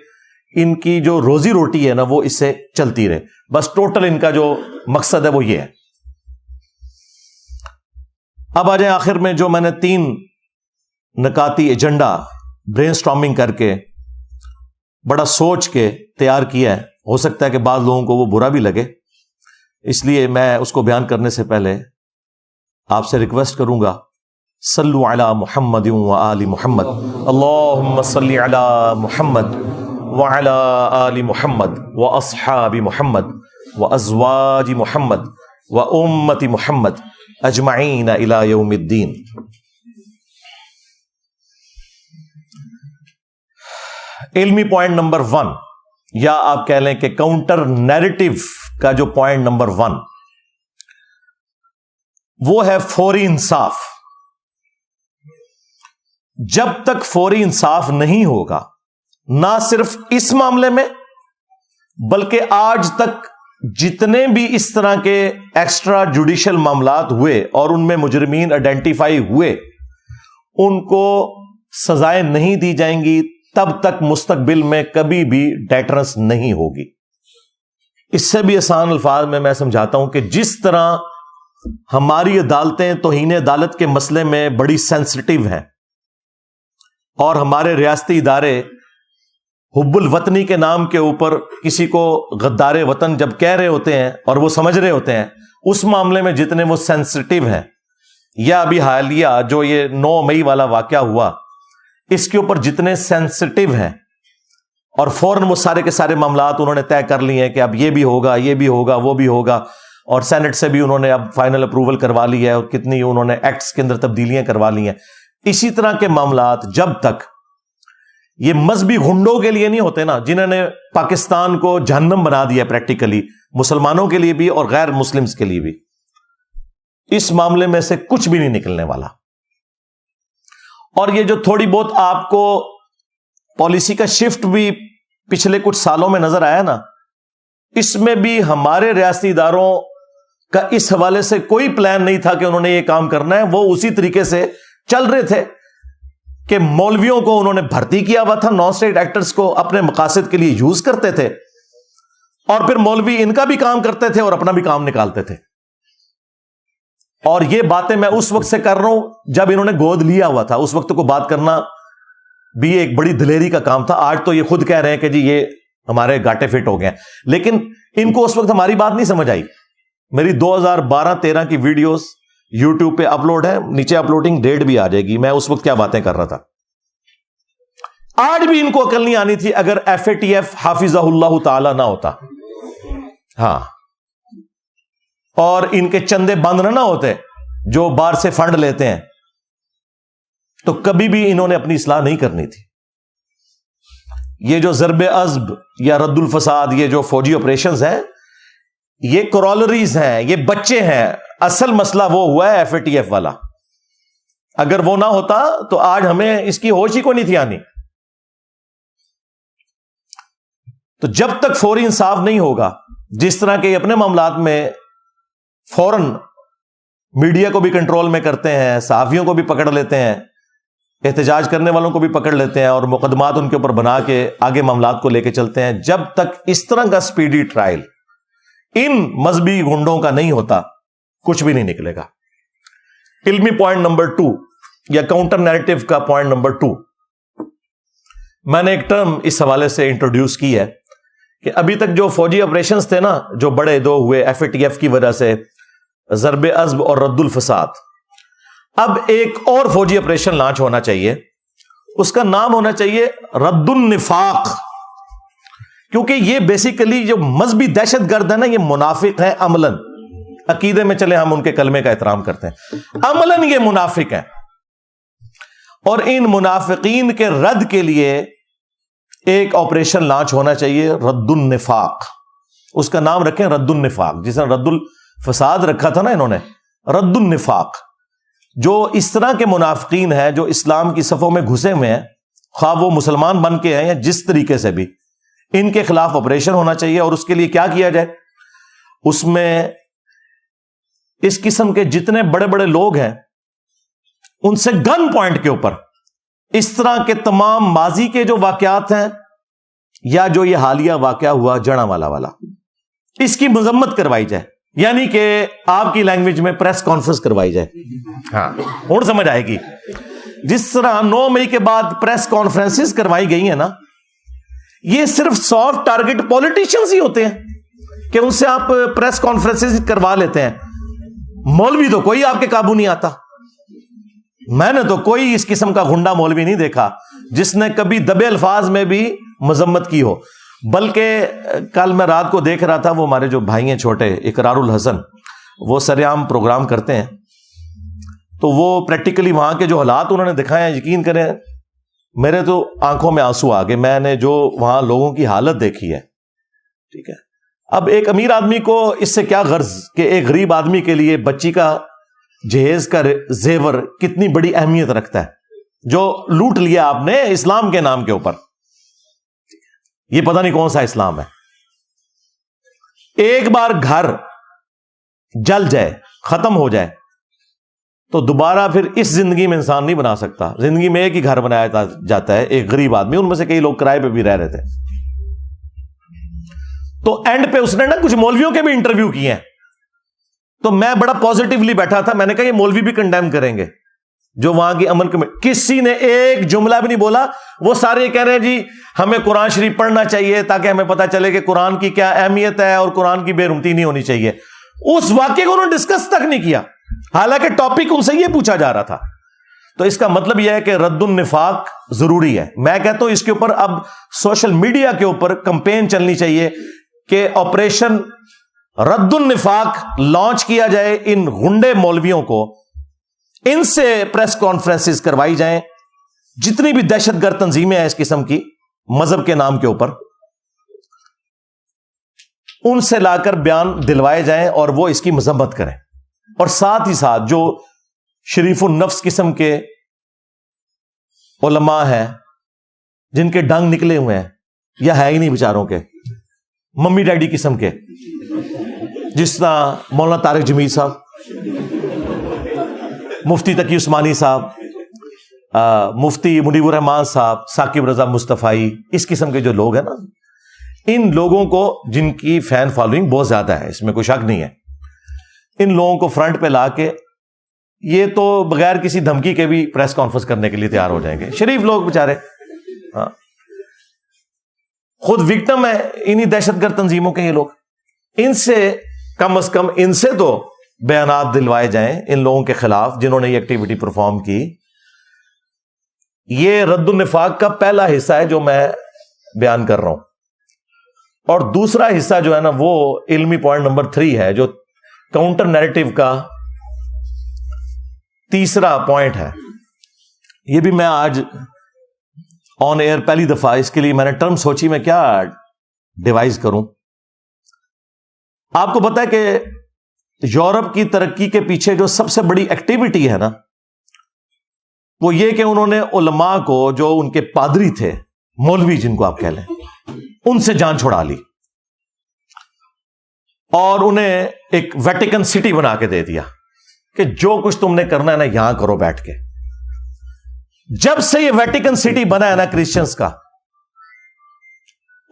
ان کی جو روزی روٹی ہے نا وہ اس سے چلتی رہے. بس ٹوٹل ان کا جو مقصد ہے وہ یہ ہے. اب آ جائیں آخر میں، جو میں نے 3 نکاتی ایجنڈا برین سٹارمنگ کر کے بڑا سوچ کے تیار کیا ہے. ہو سکتا ہے کہ بعض لوگوں کو وہ برا بھی لگے، اس لیے میں اس کو بیان کرنے سے پہلے آپ سے ریکویسٹ کروں گا، صلو علی محمد و آل محمد، اللہم صلی علی محمد وعلی آل محمد واصحاب محمد وازواج محمد وامت محمد اجمعین الی یوم الدین. علمی پوائنٹ نمبر 1، یا آپ کہہ لیں کہ کاؤنٹر نیریٹو کا جو پوائنٹ نمبر 1 وہ ہے فوری انصاف. جب تک فوری انصاف نہیں ہوگا، نہ صرف اس معاملے میں بلکہ آج تک جتنے بھی اس طرح کے ایکسٹرا جوڈیشل معاملات ہوئے اور ان میں مجرمین آئیڈینٹیفائی ہوئے، ان کو سزائیں نہیں دی جائیں گی، تب تک مستقبل میں کبھی بھی ڈیٹرنس نہیں ہوگی. اس سے بھی آسان الفاظ میں سمجھاتا ہوں کہ جس طرح ہماری عدالتیں توہین عدالت کے مسئلے میں بڑی سینسٹیو ہیں، اور ہمارے ریاستی ادارے حب الوطنی کے نام کے اوپر کسی کو غدار وطن جب کہہ رہے ہوتے ہیں اور وہ سمجھ رہے ہوتے ہیں، اس معاملے میں جتنے وہ سینسٹیو ہیں، یا ابھی حالیہ جو یہ 9 مئی والا واقعہ ہوا، اس کے اوپر جتنے سینسٹیو ہیں، اور فوراً وہ سارے کے سارے معاملات انہوں نے طے کر لیے ہیں کہ اب یہ بھی ہوگا، یہ بھی ہوگا، وہ بھی ہوگا، اور سینٹ سے بھی انہوں نے اب فائنل اپروول کروا لی ہے، اور کتنی انہوں نے ایکٹس کے اندر تبدیلیاں کروا لی ہیں. اسی طرح کے معاملات جب تک یہ مذہبی گھنڈوں کے لیے نہیں ہوتے نا، جنہوں نے پاکستان کو جہنم بنا دیا پریکٹیکلی، مسلمانوں کے لیے بھی اور غیر مسلمز کے لیے بھی، اس معاملے میں سے کچھ بھی نہیں نکلنے والا. اور یہ جو تھوڑی بہت آپ کو پالیسی کا شفٹ بھی پچھلے کچھ سالوں میں نظر آیا نا، اس میں بھی ہمارے ریاستی اداروں کا اس حوالے سے کوئی پلان نہیں تھا کہ انہوں نے یہ کام کرنا ہے. وہ اسی طریقے سے چل رہے تھے کہ مولویوں کو انہوں نے بھرتی کیا ہوا تھا، نان اسٹیٹ ایکٹرز کو اپنے مقاصد کے لیے یوز کرتے تھے، اور پھر مولوی ان کا بھی کام کرتے تھے اور اپنا بھی کام نکالتے تھے. اور یہ باتیں میں اس وقت سے کر رہا ہوں جب انہوں نے گود لیا ہوا تھا. اس وقت کو بات کرنا بھی ایک بڑی دلیری کا کام تھا. آج تو یہ خود کہہ رہے ہیں کہ جی یہ ہمارے گاٹے فٹ ہو گئے، لیکن ان کو اس وقت ہماری بات نہیں سمجھ آئی. میری 2012-13 کی ویڈیوز یوٹیوب پہ اپلوڈ ہے، نیچے اپلوڈنگ ڈیٹ بھی آ جائے گی، میں اس وقت کیا باتیں کر رہا تھا. آج بھی ان کو عقل نہیں آنی تھی اگر FATF حافظہ اللہ تعالی نہ ہوتا، ہاں، اور ان کے چندے بند نہ ہوتے جو باہر سے فنڈ لیتے ہیں، تو کبھی بھی انہوں نے اپنی اصلاح نہیں کرنی تھی. یہ جو ضرب عزب یا رد الفساد، یہ جو فوجی آپریشنز ہیں، یہ کرولریز ہیں، یہ بچے ہیں. اصل مسئلہ وہ ہوا ہے FATF والا. اگر وہ نہ ہوتا تو آج ہمیں اس کی ہوش ہی کو نہیں تھی آنی. تو جب تک فوری انصاف نہیں ہوگا، جس طرح کے اپنے معاملات میں فوراً میڈیا کو بھی کنٹرول میں کرتے ہیں، صحافیوں کو بھی پکڑ لیتے ہیں، احتجاج کرنے والوں کو بھی پکڑ لیتے ہیں، اور مقدمات ان کے اوپر بنا کے آگے معاملات کو لے کے چلتے ہیں، جب تک اس طرح کا سپیڈی ٹرائل ان مذہبی گنڈوں کا نہیں ہوتا، کچھ بھی نہیں نکلے گا. علمی پوائنٹ نمبر 2 یا کاؤنٹر نیریٹو کا پوائنٹ نمبر 2، میں نے ایک ٹرم اس حوالے سے انٹروڈیوس کی ہے کہ ابھی تک جو فوجی آپریشنز تھے نا، جو بڑے دو ہوئے FATF کی وجہ سے، ضرب عزب اور رد الفساد، اب ایک اور فوجی آپریشن لانچ ہونا چاہیے. اس کا نام ہونا چاہیے رد النفاق، کیونکہ یہ بیسیکلی جو مذہبی دہشت گرد ہے نا، یہ منافق ہے عملاً. عقیدے میں چلے ہم ان کے کلمے کا احترام کرتے ہیں، عملاً یہ منافق ہیں. اور ان منافقین کے رد کے لیے ایک آپریشن لانچ ہونا چاہیے، رد النفاق. اس کا نام رکھیں رد النفاق، جس نے رد الفساد رکھا تھا نا انہوں نے، رد النفاق. جو اس طرح کے منافقین ہیں جو اسلام کی صفوں میں گھسے ہوئے ہیں، خواہ وہ مسلمان بن کے ہیں یا جس طریقے سے بھی، ان کے خلاف آپریشن ہونا چاہیے. اور اس کے لیے کیا کیا جائے؟ اس میں اس قسم کے جتنے بڑے بڑے لوگ ہیں ان سے گن پوائنٹ کے اوپر اس طرح کے تمام ماضی کے جو واقعات ہیں، یا جو یہ حالیہ واقعہ ہوا جڑا والا، اس کی مذمت کروائی جائے. یعنی کہ آپ کی لینگویج میں پریس کانفرنس کروائی جائے. ہاں، اور سمجھ آئے گی. جس طرح 9 مئی کے بعد پریس کانفرنسز کروائی گئی ہیں نا، یہ صرف سافٹ ٹارگٹ پولیٹیشنز ہی ہوتے ہیں کہ ان سے آپ پریس کانفرنسز کروا لیتے ہیں. مولوی تو کوئی آپ کے قابو نہیں آتا. میں نے تو کوئی اس قسم کا گنڈا مولوی نہیں دیکھا جس نے کبھی دبے الفاظ میں بھی مذمت کی ہو. بلکہ کل میں رات کو دیکھ رہا تھا، وہ ہمارے جو بھائی ہیں چھوٹے، اقرار الحسن، وہ سرعام پروگرام کرتے ہیں، تو وہ پریکٹیکلی وہاں کے جو حالات انہوں نے دکھائے ہیں، یقین کریں میرے تو آنکھوں میں آنسو آ گئے. میں نے جو وہاں لوگوں کی حالت دیکھی ہے, ٹھیک ہے. اب ایک امیر آدمی کو اس سے کیا غرض کہ ایک غریب آدمی کے لیے بچی کا جہیز کا زیور کتنی بڑی اہمیت رکھتا ہے, جو لوٹ لیا آپ نے اسلام کے نام کے اوپر. یہ پتہ نہیں کون سا اسلام ہے. ایک بار گھر جل جائے, ختم ہو جائے, تو دوبارہ پھر اس زندگی میں انسان نہیں بنا سکتا. زندگی میں ایک ہی گھر بنایا جاتا ہے. ایک غریب آدمی, ان میں سے کئی لوگ کرائے پہ بھی رہ رہے تھے. تو اینڈ پہ اس نے نا کچھ مولویوں کے بھی انٹرویو کیے ہیں, تو میں بڑا پازیٹیولی بیٹھا تھا. میں نے کہا یہ مولوی بھی کنڈیم کریں گے جو وہاں کی عمل میں. کسی نے ایک جملہ بھی نہیں بولا. وہ سارے کہہ رہے ہیں جی ہمیں قرآن شریف پڑھنا چاہیے تاکہ ہمیں پتہ چلے کہ قرآن کی کیا اہمیت ہے اور قرآن کی بے رحمتی نہیں ہونی چاہیے. اس واقعے کو انہوں نے ڈسکس تک نہیں کیا, حالانکہ ٹاپک ان سے یہ پوچھا جا رہا تھا. تو اس کا مطلب یہ ہے کہ رد النفاق ضروری ہے. میں کہتا ہوں اس کے اوپر اب سوشل میڈیا کے اوپر کمپین چلنی چاہیے کہ آپریشن رد النفاق لانچ کیا جائے. ان غنڈے مولویوں کو ان سے پریس کانفرنسز کروائی جائیں. جتنی بھی دہشت گرد تنظیمیں ہیں اس قسم کی مذہب کے نام کے اوپر, ان سے لا کر بیان دلوائے جائیں اور وہ اس کی مذمت کریں. اور ساتھ ہی ساتھ جو شریف النفس قسم کے علماء ہیں جن کے ڈنگ نکلے ہوئے ہیں یا ہے ہی نہیں بیچاروں کے, ممی ڈیڈی قسم کے, جس طرح مولانا طارق جمیل صاحب, مفتی تقی عثمانی صاحب, مفتی منیب الرحمان صاحب, ثاقب رضا مصطفی, اس قسم کے جو لوگ ہیں نا, ان لوگوں کو جن کی فین فالوئنگ بہت زیادہ ہے, اس میں کوئی شک نہیں ہے, ان لوگوں کو فرنٹ پہ لا کے یہ تو بغیر کسی دھمکی کے بھی پریس کانفرنس کرنے کے لیے تیار ہو جائیں گے. شریف لوگ بےچارے, ہاں, خود وکٹم ہے انہی دہشت گرد تنظیموں کے یہ لوگ. ان سے کم از کم ان سے تو بیانات دلوائے جائیں ان لوگوں کے خلاف جنہوں نے یہ ایکٹیویٹی پرفارم کی. یہ رد النفاق کا پہلا حصہ ہے جو میں بیان کر رہا ہوں. اور دوسرا حصہ جو ہے نا وہ علمی پوائنٹ نمبر 3 ہے, جو کاؤنٹر نیریٹو کا تیسرا پوائنٹ ہے. یہ بھی میں آج آن ایئر پہلی دفعہ, اس کے لیے میں نے ٹرم سوچی میں کیا ڈیوائز کروں. آپ کو پتا ہے کہ یورپ کی ترقی کے پیچھے جو سب سے بڑی ایکٹیویٹی ہے نا, وہ یہ کہ انہوں نے علماء کو, جو ان کے پادری تھے, مولوی جن کو آپ کہہ لیں, ان سے جان چھڑا لی اور انہیں ایک ویٹیکن سٹی بنا کے دے دیا کہ جو کچھ تم نے کرنا ہے نا یہاں کرو بیٹھ کے. جب سے یہ ویٹیکن سٹی بنا ہے نا کرسچنز کا,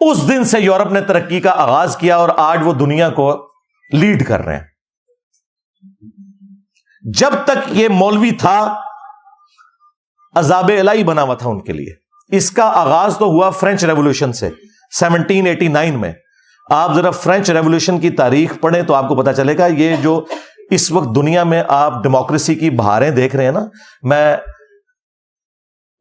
اس دن سے یورپ نے ترقی کا آغاز کیا اور آج وہ دنیا کو لیڈ کر رہے ہیں. جب تک یہ مولوی تھا عذاب الہی بنا ہوا تھا ان کے لیے. اس کا آغاز تو ہوا فرینچ ریولوشن سے 1789 میں. آپ ذرا فرینچ ریولوشن کی تاریخ پڑھیں تو آپ کو پتا چلے گا. یہ جو اس وقت دنیا میں آپ ڈیموکریسی کی بہاریں دیکھ رہے ہیں نا, میں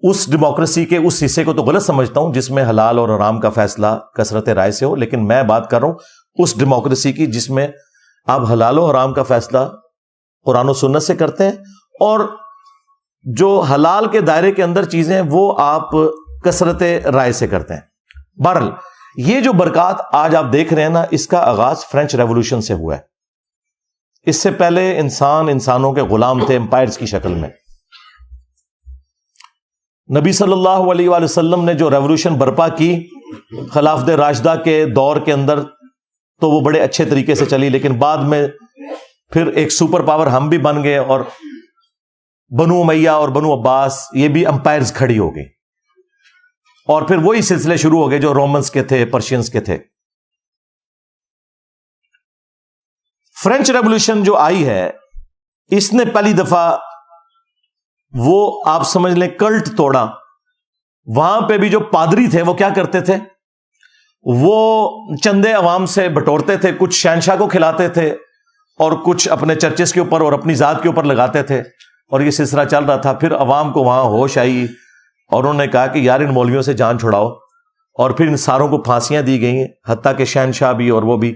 اس ڈیموکریسی کے اس حصے کو تو غلط سمجھتا ہوں جس میں حلال اور حرام کا فیصلہ کثرت رائے سے ہو, لیکن میں بات کر رہا ہوں اس ڈیموکریسی کی جس میں آپ حلال و حرام کا فیصلہ قرآن و سنت سے کرتے ہیں, اور جو حلال کے دائرے کے اندر چیزیں ہیں وہ آپ کثرت رائے سے کرتے ہیں. بہرحال یہ جو برکات آج آپ دیکھ رہے ہیں نا, اس کا آغاز فرینچ ریولوشن سے ہوا ہے. اس سے پہلے انسانوں کے غلام تھے امپائرز کی شکل میں. نبی صلی اللہ علیہ وآلہ وسلم نے جو ریولوشن برپا کی خلافت راشدہ کے دور کے اندر, تو وہ بڑے اچھے طریقے سے چلی, لیکن بعد میں پھر ایک سپر پاور ہم بھی بن گئے اور بنو امیہ اور بنو عباس یہ بھی امپائرز کھڑی ہو گئی, اور پھر وہی سلسلے شروع ہو گئے جو رومنز کے تھے, پرشینز کے تھے. فرینچ ریولوشن جو آئی ہے اس نے پہلی دفعہ وہ آپ سمجھ لیں کلٹ توڑا. وہاں پہ بھی جو پادری تھے وہ کیا کرتے تھے, وہ چندے عوام سے بٹورتے تھے, کچھ شہنشاہ کو کھلاتے تھے اور کچھ اپنے چرچز کے اوپر اور اپنی ذات کے اوپر لگاتے تھے, اور یہ سلسلہ چل رہا تھا. پھر عوام کو وہاں ہوش آئی اور انہوں نے کہا کہ یار ان مولویوں سے جان چھڑاؤ, اور پھر ان ساروں کو پھانسیاں دی گئی ہیں, حتیٰ کہ شہنشاہ بھی اور وہ بھی.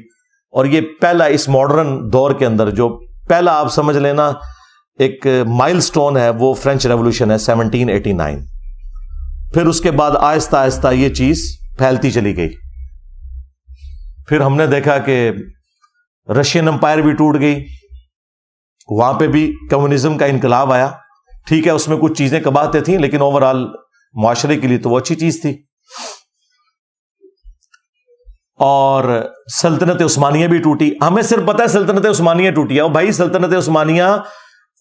اور یہ پہلا اس ماڈرن دور کے اندر جو پہلا آپ سمجھ لینا ایک مائل سٹون ہے وہ فرینچ ریولوشن ہے 1789. پھر اس کے بعد آہستہ آہستہ یہ چیز پھیلتی چلی گئی. پھر ہم نے دیکھا کہ رشین امپائر بھی ٹوٹ گئی, وہاں پہ بھی کمیونزم کا انقلاب آیا. ٹھیک ہے, اس میں کچھ چیزیں کباہتے تھیں لیکن اوور آل معاشرے کے لیے تو وہ اچھی چیز تھی. اور سلطنت عثمانیہ بھی ٹوٹی. ہمیں صرف پتہ ہے سلطنت عثمانیہ ٹوٹی ہے. بھائی سلطنت عثمانیہ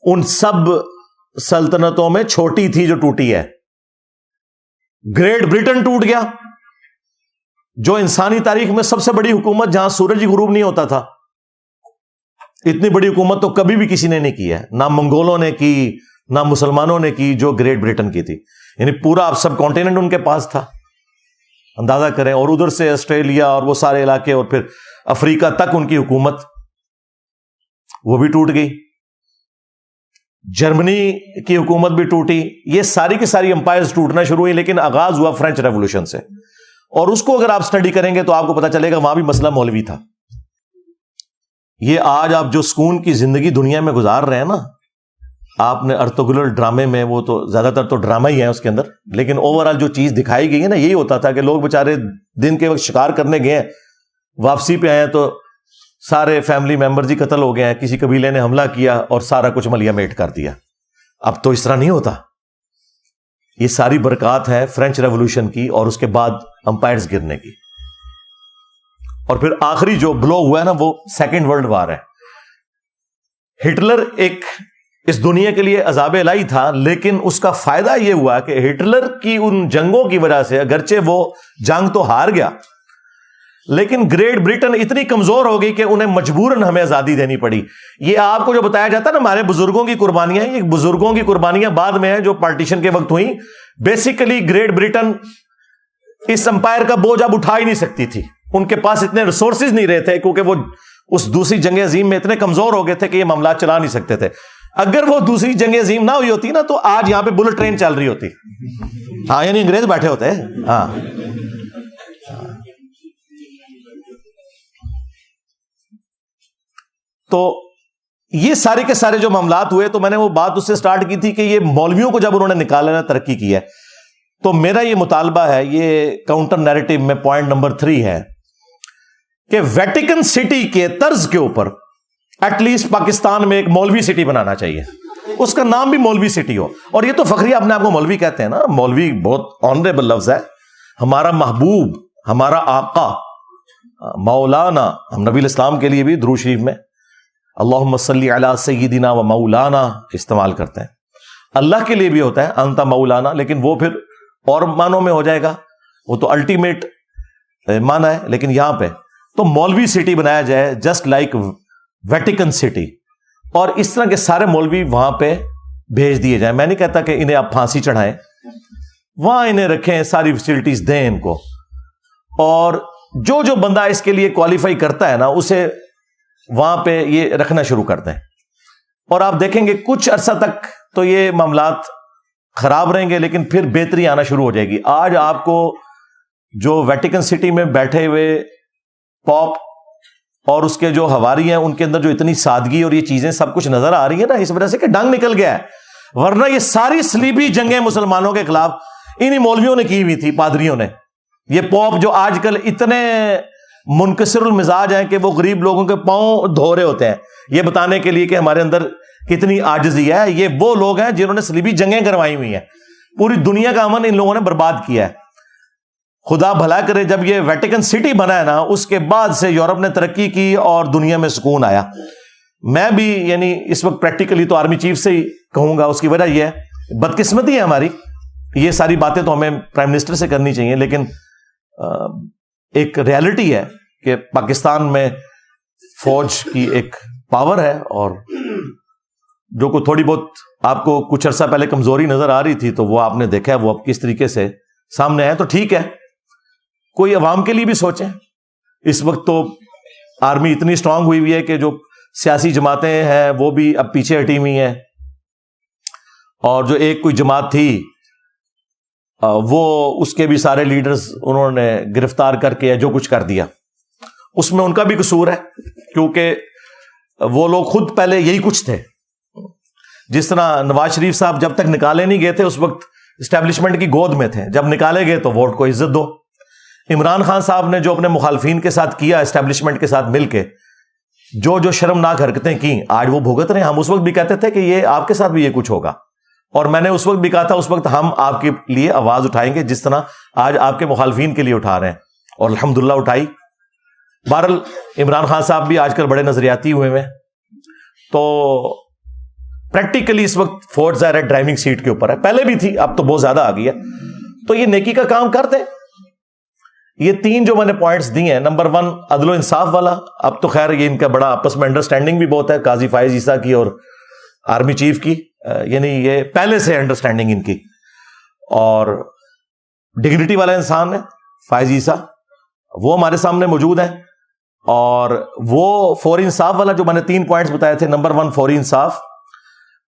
ان سب سلطنتوں میں چھوٹی تھی جو ٹوٹی ہے. گریٹ برٹن ٹوٹ گیا, جو انسانی تاریخ میں سب سے بڑی حکومت, جہاں سورج ہی غروب نہیں ہوتا تھا. اتنی بڑی حکومت تو کبھی بھی کسی نے نہیں کی ہے, نہ منگولوں نے کی نہ مسلمانوں نے کی جو گریٹ برٹن کی تھی. یعنی پورا سب کانٹیننٹ ان کے پاس تھا, اندازہ کریں. اور ادھر سے آسٹریلیا اور وہ سارے علاقے اور پھر افریقہ تک ان کی حکومت وہ بھی ٹوٹ گئی. جرمنی کی حکومت بھی ٹوٹی. یہ ساری کی ساری امپائرز ٹوٹنا شروع ہوئی, لیکن آغاز ہوا فرینچ ریولوشن سے. اور اس کو اگر آپ سٹڈی کریں گے تو آپ کو پتا چلے گا وہاں بھی مسئلہ مولوی تھا. یہ آج آپ جو سکون کی زندگی دنیا میں گزار رہے ہیں نا, آپ نے ارطغرل ڈرامے میں, وہ تو زیادہ تر تو ڈرامہ ہی ہے اس کے اندر, لیکن اوور آل جو چیز دکھائی گئی ہے نا, یہی ہوتا تھا کہ لوگ بےچارے دن کے وقت شکار کرنے گئے ہیں, واپسی پہ آئے تو سارے فیملی ممبرز ہی قتل ہو گئے ہیں, کسی قبیلے نے حملہ کیا اور سارا کچھ ملیا میٹ کر دیا. اب تو اس طرح نہیں ہوتا. یہ ساری برکات ہے فرینچ ریولوشن کی اور اس کے بعد امپائرز گرنے کی. اور پھر آخری جو بلو ہوا ہے نا, وہ سیکنڈ ورلڈ وار ہے. ہٹلر ایک اس دنیا کے لیے عذاب الہی تھا, لیکن اس کا فائدہ یہ ہوا کہ ہٹلر کی ان جنگوں کی وجہ سے, اگرچہ وہ جنگ تو ہار گیا, لیکن گریٹ برٹن اتنی کمزور ہو گئی کہ انہیں مجبوراً ہمیں آزادی دینی پڑی. یہ آپ کو جو بتایا جاتا ہے نا ہمارے بزرگوں کی قربانیاں, یہ بزرگوں کی قربانیاں بعد میں ہیں جو پارٹیشن کے وقت ہوئی. بیسیکلی گریٹ برٹن اس امپائر کا بوجھ اب اٹھا ہی نہیں سکتی تھی. ان کے پاس اتنے ریسورسز نہیں رہے تھے, کیونکہ وہ اس دوسری جنگ عظیم میں اتنے کمزور ہو گئے تھے کہ یہ معاملات چلا نہیں سکتے تھے. اگر وہ دوسری جنگ عظیم نہ ہوئی ہوتی نا تو آج یہاں پہ بلٹ ٹرین چل رہی ہوتی. ہاں, یعنی انگریز بیٹھے ہوتے ہیں. ہاں, تو یہ سارے کے سارے جو معاملات ہوئے, تو میں نے وہ بات اس سے سٹارٹ کی تھی کہ یہ مولویوں کو جب انہوں نے نکالا نا, ترقی کی ہے, تو میرا یہ مطالبہ ہے, یہ کاؤنٹر نیریٹو میں پوائنٹ نمبر 3 ہے کہ ویٹیکن سٹی کے طرز کے اوپر ایٹ لیسٹ پاکستان میں ایک مولوی سٹی بنانا چاہیے. اس کا نام بھی مولوی سٹی ہو. اور یہ تو فخری اپنے آپ کو مولوی کہتے ہیں نا, مولوی بہت آنریبل لفظ ہے. ہمارا محبوب, ہمارا آقا مولانا, ہم نبی الاسلام کے لیے بھی درود شریف میں اللہم صلی علی سیدنا و مولانا استعمال کرتے ہیں. اللہ کے لیے بھی ہوتا ہے انت مولانا, لیکن وہ پھر اور معنوں میں ہو جائے گا, وہ تو الٹیمیٹ معنی ہے. لیکن یہاں پہ تو مولوی سٹی بنایا جائے جسٹ لائک ویٹیکن سٹی, اور اس طرح کے سارے مولوی وہاں پہ بھیج دیے جائیں. میں نہیں کہتا کہ انہیں آپ پھانسی چڑھائیں, وہاں انہیں رکھیں, ساری فیسلٹیز دیں ان کو, اور جو جو بندہ اس کے لیے کوالیفائی کرتا ہے نا, اسے وہاں پہ یہ رکھنا شروع کر دیں. اور آپ دیکھیں گے کچھ عرصہ تک تو یہ معاملات خراب رہیں گے, لیکن پھر بہتری آنا شروع ہو جائے گی. آج آپ کو جو ویٹیکن سٹی میں بیٹھے ہوئے پاپ اور اس کے جو حواری ہیں, ان کے اندر جو اتنی سادگی اور یہ چیزیں سب کچھ نظر آ رہی ہے نا, اس وجہ سے کہ ڈنگ نکل گیا ہے. ورنہ یہ ساری صلیبی جنگیں مسلمانوں کے خلاف انہی مولویوں نے کی ہوئی تھی, پادریوں نے. یہ پوپ جو آج کل اتنے منکسر المزاج ہیں کہ وہ غریب لوگوں کے پاؤں دھو رہے ہوتے ہیں یہ بتانے کے لیے کہ ہمارے اندر کتنی عاجزی ہے, یہ وہ لوگ ہیں جنہوں نے صلیبی جنگیں کروائی ہوئی ہیں. پوری دنیا کا امن ان لوگوں نے برباد کیا ہے. خدا بھلا کرے, جب یہ ویٹیکن سٹی بنا ہے نا, اس کے بعد سے یورپ نے ترقی کی اور دنیا میں سکون آیا. میں بھی یعنی اس وقت پریکٹیکلی تو آرمی چیف سے ہی کہوں گا, اس کی وجہ یہ ہے بدقسمتی ہے ہماری. یہ ساری باتیں تو ہمیں پرائم منسٹر سے کرنی چاہیے, لیکن ایک ریالٹی ہے کہ پاکستان میں فوج کی ایک پاور ہے, اور جو کو تھوڑی بہت آپ کو کچھ عرصہ پہلے کمزوری نظر آ رہی تھی, تو وہ آپ نے دیکھا ہے وہ اب کس طریقے سے سامنے آئے. تو ٹھیک ہے, کوئی عوام کے لیے بھی سوچیں. اس وقت تو آرمی اتنی اسٹرانگ ہوئی ہوئی ہے کہ جو سیاسی جماعتیں ہیں وہ بھی اب پیچھے ہٹی ہوئی ہیں, اور جو ایک کوئی جماعت تھی وہ اس کے بھی سارے لیڈرز انہوں نے گرفتار کر کے جو کچھ کر دیا. اس میں ان کا بھی قصور ہے, کیونکہ وہ لوگ خود پہلے یہی کچھ تھے. جس طرح نواز شریف صاحب جب تک نکالے نہیں گئے تھے اس وقت اسٹیبلشمنٹ کی گود میں تھے. جب نکالے گئے تو ووٹ کو عزت دو. عمران خان صاحب نے جو اپنے مخالفین کے ساتھ کیا اسٹیبلشمنٹ کے ساتھ مل کے, جو جو شرمناک حرکتیں کی, آج وہ بھگت رہے ہیں. ہم اس وقت بھی کہتے تھے کہ یہ آپ کے ساتھ بھی یہ کچھ ہوگا, اور میں نے اس وقت بھی کہا تھا اس وقت ہم آپ کے لیے آواز اٹھائیں گے جس طرح آج آپ کے مخالفین کے لیے اٹھا رہے ہیں, اور الحمدللہ اٹھائی. بہرحال عمران خان صاحب بھی آج کل بڑے نظریاتی ہوئے ہیں, تو پریکٹیکلی اس وقت فوج ظاہر ہے ڈرائیونگ سیٹ کے اوپر ہے, پہلے بھی تھی اب تو بہت زیادہ آ گئی ہے. تو یہ نیکی کا کام کرتے ہیں. یہ 3 جو میں نے پوائنٹس دی ہیں, نمبر 1 عدل و انصاف والا. اب تو خیر یہ ان کا بڑا آپس میں انڈرسٹینڈنگ بھی بہت ہے, قاضی فائز عیسیٰ کی اور آرمی چیف کی, یعنی یہ پہلے سے انڈرسٹینڈنگ ان کی. اور ڈگنیٹی والا انسان ہے فائز عیسیٰ, وہ ہمارے سامنے موجود ہیں. اور وہ فوری انصاف والا جو میں نے 3 پوائنٹس بتائے تھے, نمبر 1 فوری انصاف,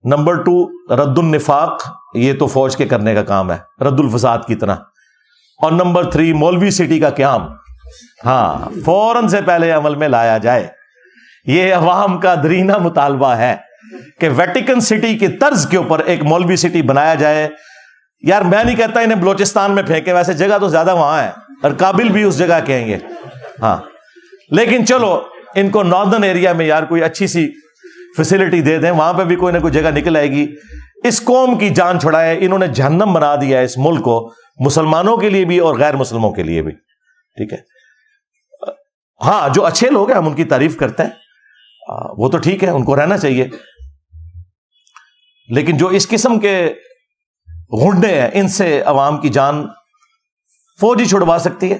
نمبر 2 رد النفاق, یہ تو فوج کے کرنے کا کام ہے رد الفساد کی طرح, اور نمبر 3 مولوی سٹی کا قیام. ہاں, فوراً سے پہلے عمل میں لایا جائے. یہ عوام کا درینہ مطالبہ ہے کہ ویٹیکن سٹی کی طرز کے اوپر ایک مولوی سٹی بنایا جائے. یار میں نہیں کہتا انہیں بلوچستان میں پھینکے, ویسے جگہ تو زیادہ وہاں ہے اور قابل بھی اس جگہ کہیں گے, ہاں, لیکن چلو ان کو ناردرن ایریا میں یار کوئی اچھی سی فیسلٹی دے دیں, وہاں پہ بھی کوئی نہ کوئی جگہ نکل آئے گی. اس قوم کی جان چھڑائے, انہوں نے جہنم بنا دیا ہے اس ملک کو, مسلمانوں کے لیے بھی اور غیر مسلموں کے لیے بھی. ٹھیک ہے, ہاں جو اچھے لوگ ہیں ہم ان کی تعریف کرتے ہیں, وہ تو ٹھیک ہے, ان کو رہنا چاہیے. لیکن جو اس قسم کے غنڈے ہیں, ان سے عوام کی جان فوج ہی چھڑوا سکتی ہے.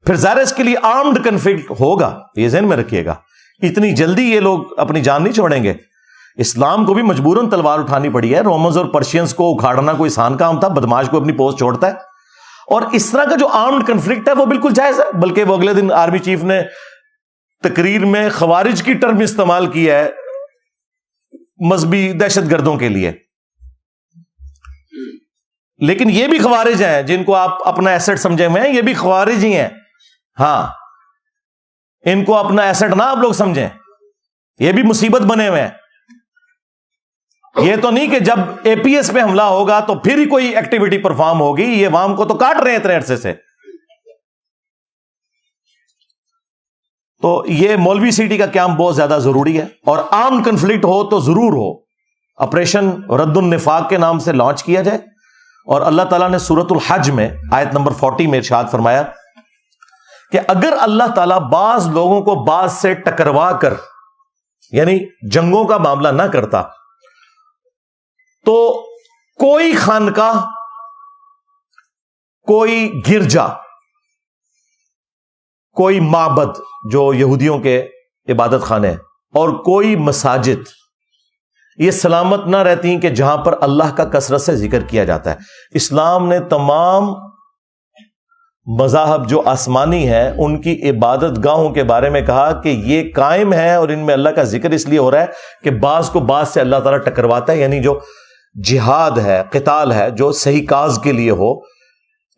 پھر ظاہر اس کے لیے آرمڈ کنفلکٹ ہوگا, یہ ذہن میں رکھیے گا. اتنی جلدی یہ لوگ اپنی جان نہیں چھوڑیں گے. اسلام کو بھی مجبوراً تلوار اٹھانی پڑی ہے. رومنز اور پرشینز کو اکھاڑنا کوئی آسان کام تھا, بدماش کو اپنی پوسٹ چھوڑتا ہے. اور اس طرح کا جو آرمڈ کنفلکٹ ہے وہ بالکل جائز ہے. بلکہ وہ اگلے دن آرمی چیف نے تقریر میں خوارج کی ٹرم استعمال کی ہے مذہبی دہشت گردوں کے لیے. لیکن یہ بھی خوارج ہیں جن کو آپ اپنا ایسٹ سمجھے ہوئے ہیں, یہ بھی خوارج ہی ہیں. ہاں, ان کو اپنا ایسٹ نہ آپ لوگ سمجھیں, یہ بھی مصیبت بنے ہوئے ہیں. یہ تو نہیں کہ جب اے پی ایس پہ حملہ ہوگا تو پھر ہی کوئی ایکٹیویٹی پرفارم ہوگی. یہ عوام کو تو کاٹ رہے ہیں اتنے عرصے سے. تو یہ مولوی سٹی کا قیام بہت زیادہ ضروری ہے, اور عام کنفلکٹ ہو تو ضرور ہو. آپریشن رد النفاق کے نام سے لانچ کیا جائے. اور اللہ تعالیٰ نے سورۃ الحج میں آیت نمبر 40 میں ارشاد فرمایا کہ اگر اللہ تعالیٰ بعض لوگوں کو بعض سے ٹکروا کر, یعنی جنگوں کا معاملہ نہ کرتا, تو کوئی خانقاہ, کوئی گرجا, کوئی معبد جو یہودیوں کے عبادت خانے, اور کوئی مساجد یہ سلامت نہ رہتی کہ جہاں پر اللہ کا کثرت سے ذکر کیا جاتا ہے. اسلام نے تمام مذاہب جو آسمانی ہیں ان کی عبادت گاہوں کے بارے میں کہا کہ یہ قائم ہے, اور ان میں اللہ کا ذکر اس لیے ہو رہا ہے کہ بعض کو بعض سے اللہ تعالیٰ ٹکرواتا ہے. یعنی جو جہاد ہے, قتال ہے, جو صحیح کاز کے لیے ہو,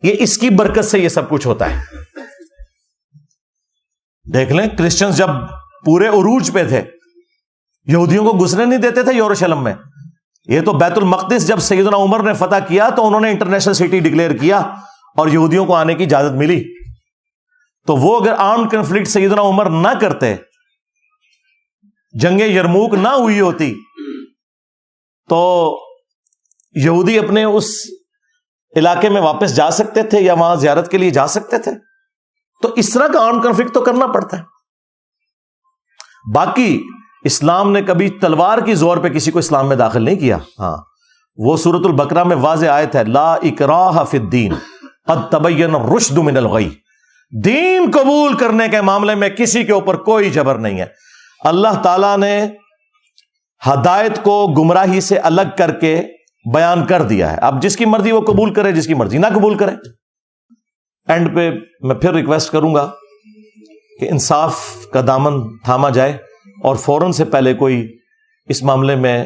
یہ اس کی برکت سے یہ سب کچھ ہوتا ہے. دیکھ لیں کرسچنز جب پورے عروج پہ تھے, یہودیوں کو گھسنے نہیں دیتے تھے یروشلم میں. یہ تو بیت المقدس جب سیدنا عمر نے فتح کیا تو انہوں نے انٹرنیشنل سٹی ڈکلیئر کیا اور یہودیوں کو آنے کی اجازت ملی. تو وہ اگر آرمڈ کنفلکٹ سیدنا عمر نہ کرتے, جنگ یرموک نہ ہوئی ہوتی, تو یہودی اپنے اس علاقے میں واپس جا سکتے تھے یا وہاں زیارت کے لیے جا سکتے تھے. تو اس طرح کا آرمڈ کنفلکٹ تو کرنا پڑتا ہے. باقی اسلام نے کبھی تلوار کی زور پہ کسی کو اسلام میں داخل نہیں کیا. ہاں, وہ سورۃ البقرہ میں واضح آیت ہے, لا اکراہ فی الدین قد تبین الرشد من الغی. دین قبول کرنے کے معاملے میں کسی کے اوپر کوئی جبر نہیں ہے. اللہ تعالیٰ نے ہدایت کو گمراہی سے الگ کر کے بیان کر دیا ہے. اب جس کی مرضی وہ قبول کرے, جس کی مرضی نہ قبول کرے. اینڈ پہ میں پھر ریکویسٹ کروں گا کہ انصاف کا دامن تھاما جائے, اور فوراً سے پہلے کوئی اس معاملے میں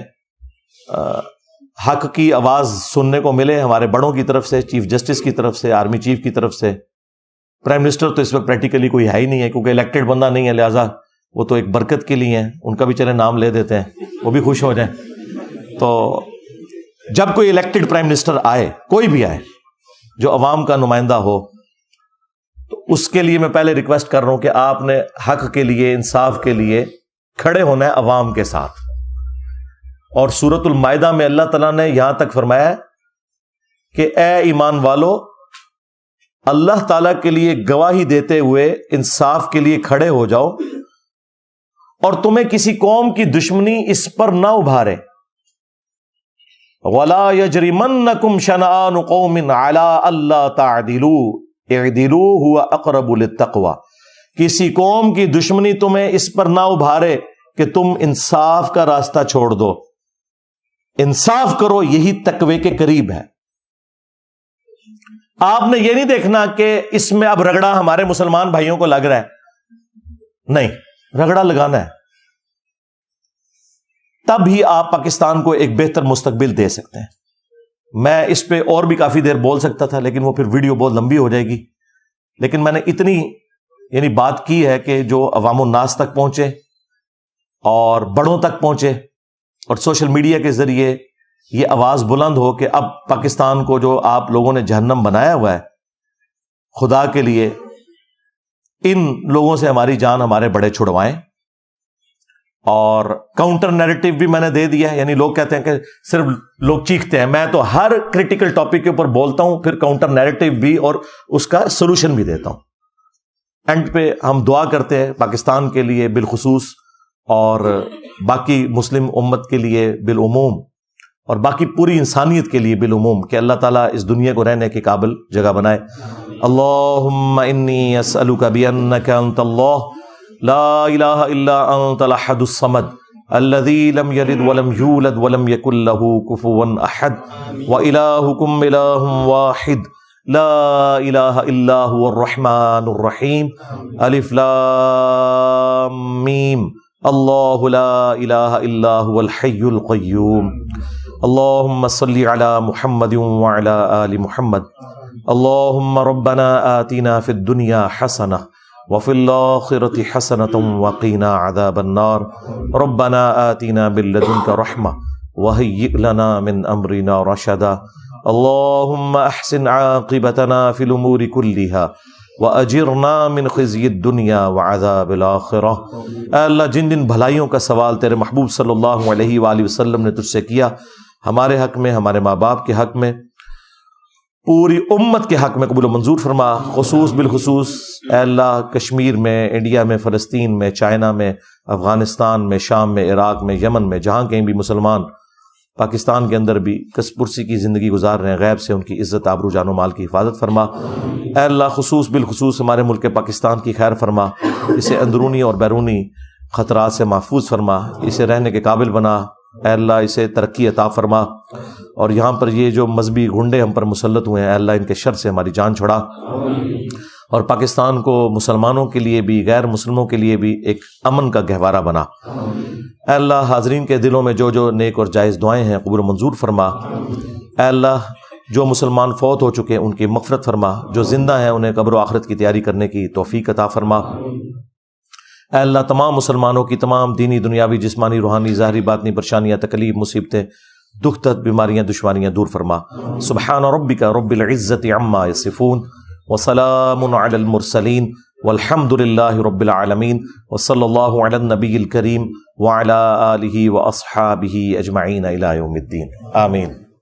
حق کی آواز سننے کو ملے ہمارے بڑوں کی طرف سے, چیف جسٹس کی طرف سے, آرمی چیف کی طرف سے. پرائم منسٹر تو اس وقت پریکٹیکلی کوئی ہے ہی نہیں ہے کیونکہ الیکٹڈ بندہ نہیں ہے, لہٰذا وہ تو ایک برکت کے لیے ہیں, ان کا بھی چلے نام لے دیتے ہیں, وہ بھی خوش ہو جائیں. تو جب کوئی الیکٹڈ پرائم منسٹر آئے، کوئی بھی آئے جو عوام کا نمائندہ ہو، تو اس کے لیے میں پہلے ریکویسٹ کر رہا ہوں کہ آپ نے حق کے لیے، انصاف کے لیے کھڑے ہونا ہے عوام کے ساتھ. اور سورۃ المائدہ میں اللہ تعالیٰ نے یہاں تک فرمایا کہ اے ایمان والو، اللہ تعالیٰ کے لیے گواہی دیتے ہوئے انصاف کے لیے کھڑے ہو جاؤ، اور تمہیں کسی قوم کی دشمنی اس پر نہ ابھارے. وَلَا يَجْرِمَنَّكُمْ شَنَآنُ قَوْمٍ عَلَىٰ أَلَّا تَعْدِلُوا اعْدِلُوا هُوَ أَقْرَبُ لِلتَّقْوَىٰ. کسی قوم کی دشمنی تمہیں اس پر نہ ابھارے کہ تم انصاف کا راستہ چھوڑ دو. انصاف کرو، یہی تقوی کے قریب ہے. آپ نے یہ نہیں دیکھنا کہ اس میں اب رگڑا ہمارے مسلمان بھائیوں کو لگ رہا ہے، نہیں، رگڑا لگانا ہے، تب ہی آپ پاکستان کو ایک بہتر مستقبل دے سکتے ہیں. میں اس پہ اور بھی کافی دیر بول سکتا تھا، لیکن وہ پھر ویڈیو بہت لمبی ہو جائے گی. لیکن میں نے اتنی بات کی ہے کہ جو عوام الناس تک پہنچے اور بڑوں تک پہنچے، اور سوشل میڈیا کے ذریعے یہ آواز بلند ہو کہ اب پاکستان کو جو آپ لوگوں نے جہنم بنایا ہوا ہے، خدا کے لیے ان لوگوں سے ہماری جان ہمارے بڑے چھڑوائیں. اور کاؤنٹر نیریٹو بھی میں نے دے دیا ہے. یعنی لوگ کہتے ہیں کہ صرف لوگ چیختے ہیں، میں تو ہر کریٹیکل ٹاپک کے اوپر بولتا ہوں، پھر کاؤنٹر نیریٹو بھی اور اس کا سولوشن بھی دیتا ہوں. اینڈ پہ ہم دعا کرتے ہیں پاکستان کے لیے بالخصوص، اور باقی مسلم امت کے لیے بالعموم، اور باقی پوری انسانیت کے لیے بالعموم، کہ اللہ تعالیٰ اس دنیا کو رہنے کے قابل جگہ بنائے. اللہم انی اسألک بانک انت اللہ لا الہ الا انت الاحد الصمد الذی لم یلد ولم یولد ولم یکن له کفوا احد والہکم الہ واحد لا الہ الا هو الرحمن الرحیم. الف لام میم. اللہ لا الہ الا هو الحی القیوم. اللہم صلی علی محمد وعلی آل محمد. اللہم ربنا آتنا فی الدنیا حسنہ وفی الآخرۃ حسنۃ وقنا عذاب النار. ربنا آتنا من لدنک رحمہ وہیئ لنا من امرنا رشدا. اللہم احسن عاقبتنا فی الامور کلہا وَأَجِرْنَا مِنْ خِزْيِ الدُّنْيَا وَعَذَابِ الْآخِرَةِ. اے اللہ، جن جن بھلائیوں کا سوال تیرے محبوب صلی اللہ علیہ وآلہ وسلم نے تجھ سے کیا، ہمارے حق میں، ہمارے ماں باپ کے حق میں، پوری امت کے حق میں قبول و منظور فرما. خصوص بالخصوص اے اللہ کشمیر میں، انڈیا میں، فلسطین میں، چائنا میں، افغانستان میں، شام میں، عراق میں، یمن میں، جہاں کہیں بھی مسلمان پاکستان کے اندر بھی کس پرسی کی زندگی گزار رہے ہیں، غیب سے ان کی عزت، آبرو، جان و مال کی حفاظت فرما. اے اللہ خصوص بالخصوص ہمارے ملک پاکستان کی خیر فرما، اسے اندرونی اور بیرونی خطرات سے محفوظ فرما، اسے رہنے کے قابل بنا. اے اللہ اسے ترقی عطا فرما، اور یہاں پر یہ جو مذہبی گنڈے ہم پر مسلط ہوئے ہیں، اے اللہ ان کے شر سے ہماری جان چھڑا، اور پاکستان کو مسلمانوں کے لیے بھی، غیر مسلموں کے لیے بھی ایک امن کا گہوارہ بنا. اے اللہ حاضرین کے دلوں میں جو جو نیک اور جائز دعائیں ہیں قبول و منظور فرما. اے اللہ جو مسلمان فوت ہو چکے ہیں ان کی مغفرت فرما، جو زندہ ہیں انہیں قبر و آخرت کی تیاری کرنے کی توفیق عطا فرما. اے اللہ تمام مسلمانوں کی تمام دینی، دنیاوی، جسمانی، روحانی، ظاہری، باطنی پریشانیاں، تکلیف، مصیبتیں، دکھ درد، بیماریاں، دشواریاں دور فرما. سبحان ربک رب العزت عما یصفون وسلام علی المرسلین والحمد للہ رب العالمین. وصلی اللہ علی النبی الکریم وعلی آلہ واصحابہ اجمعین الی یوم الدین. آمین.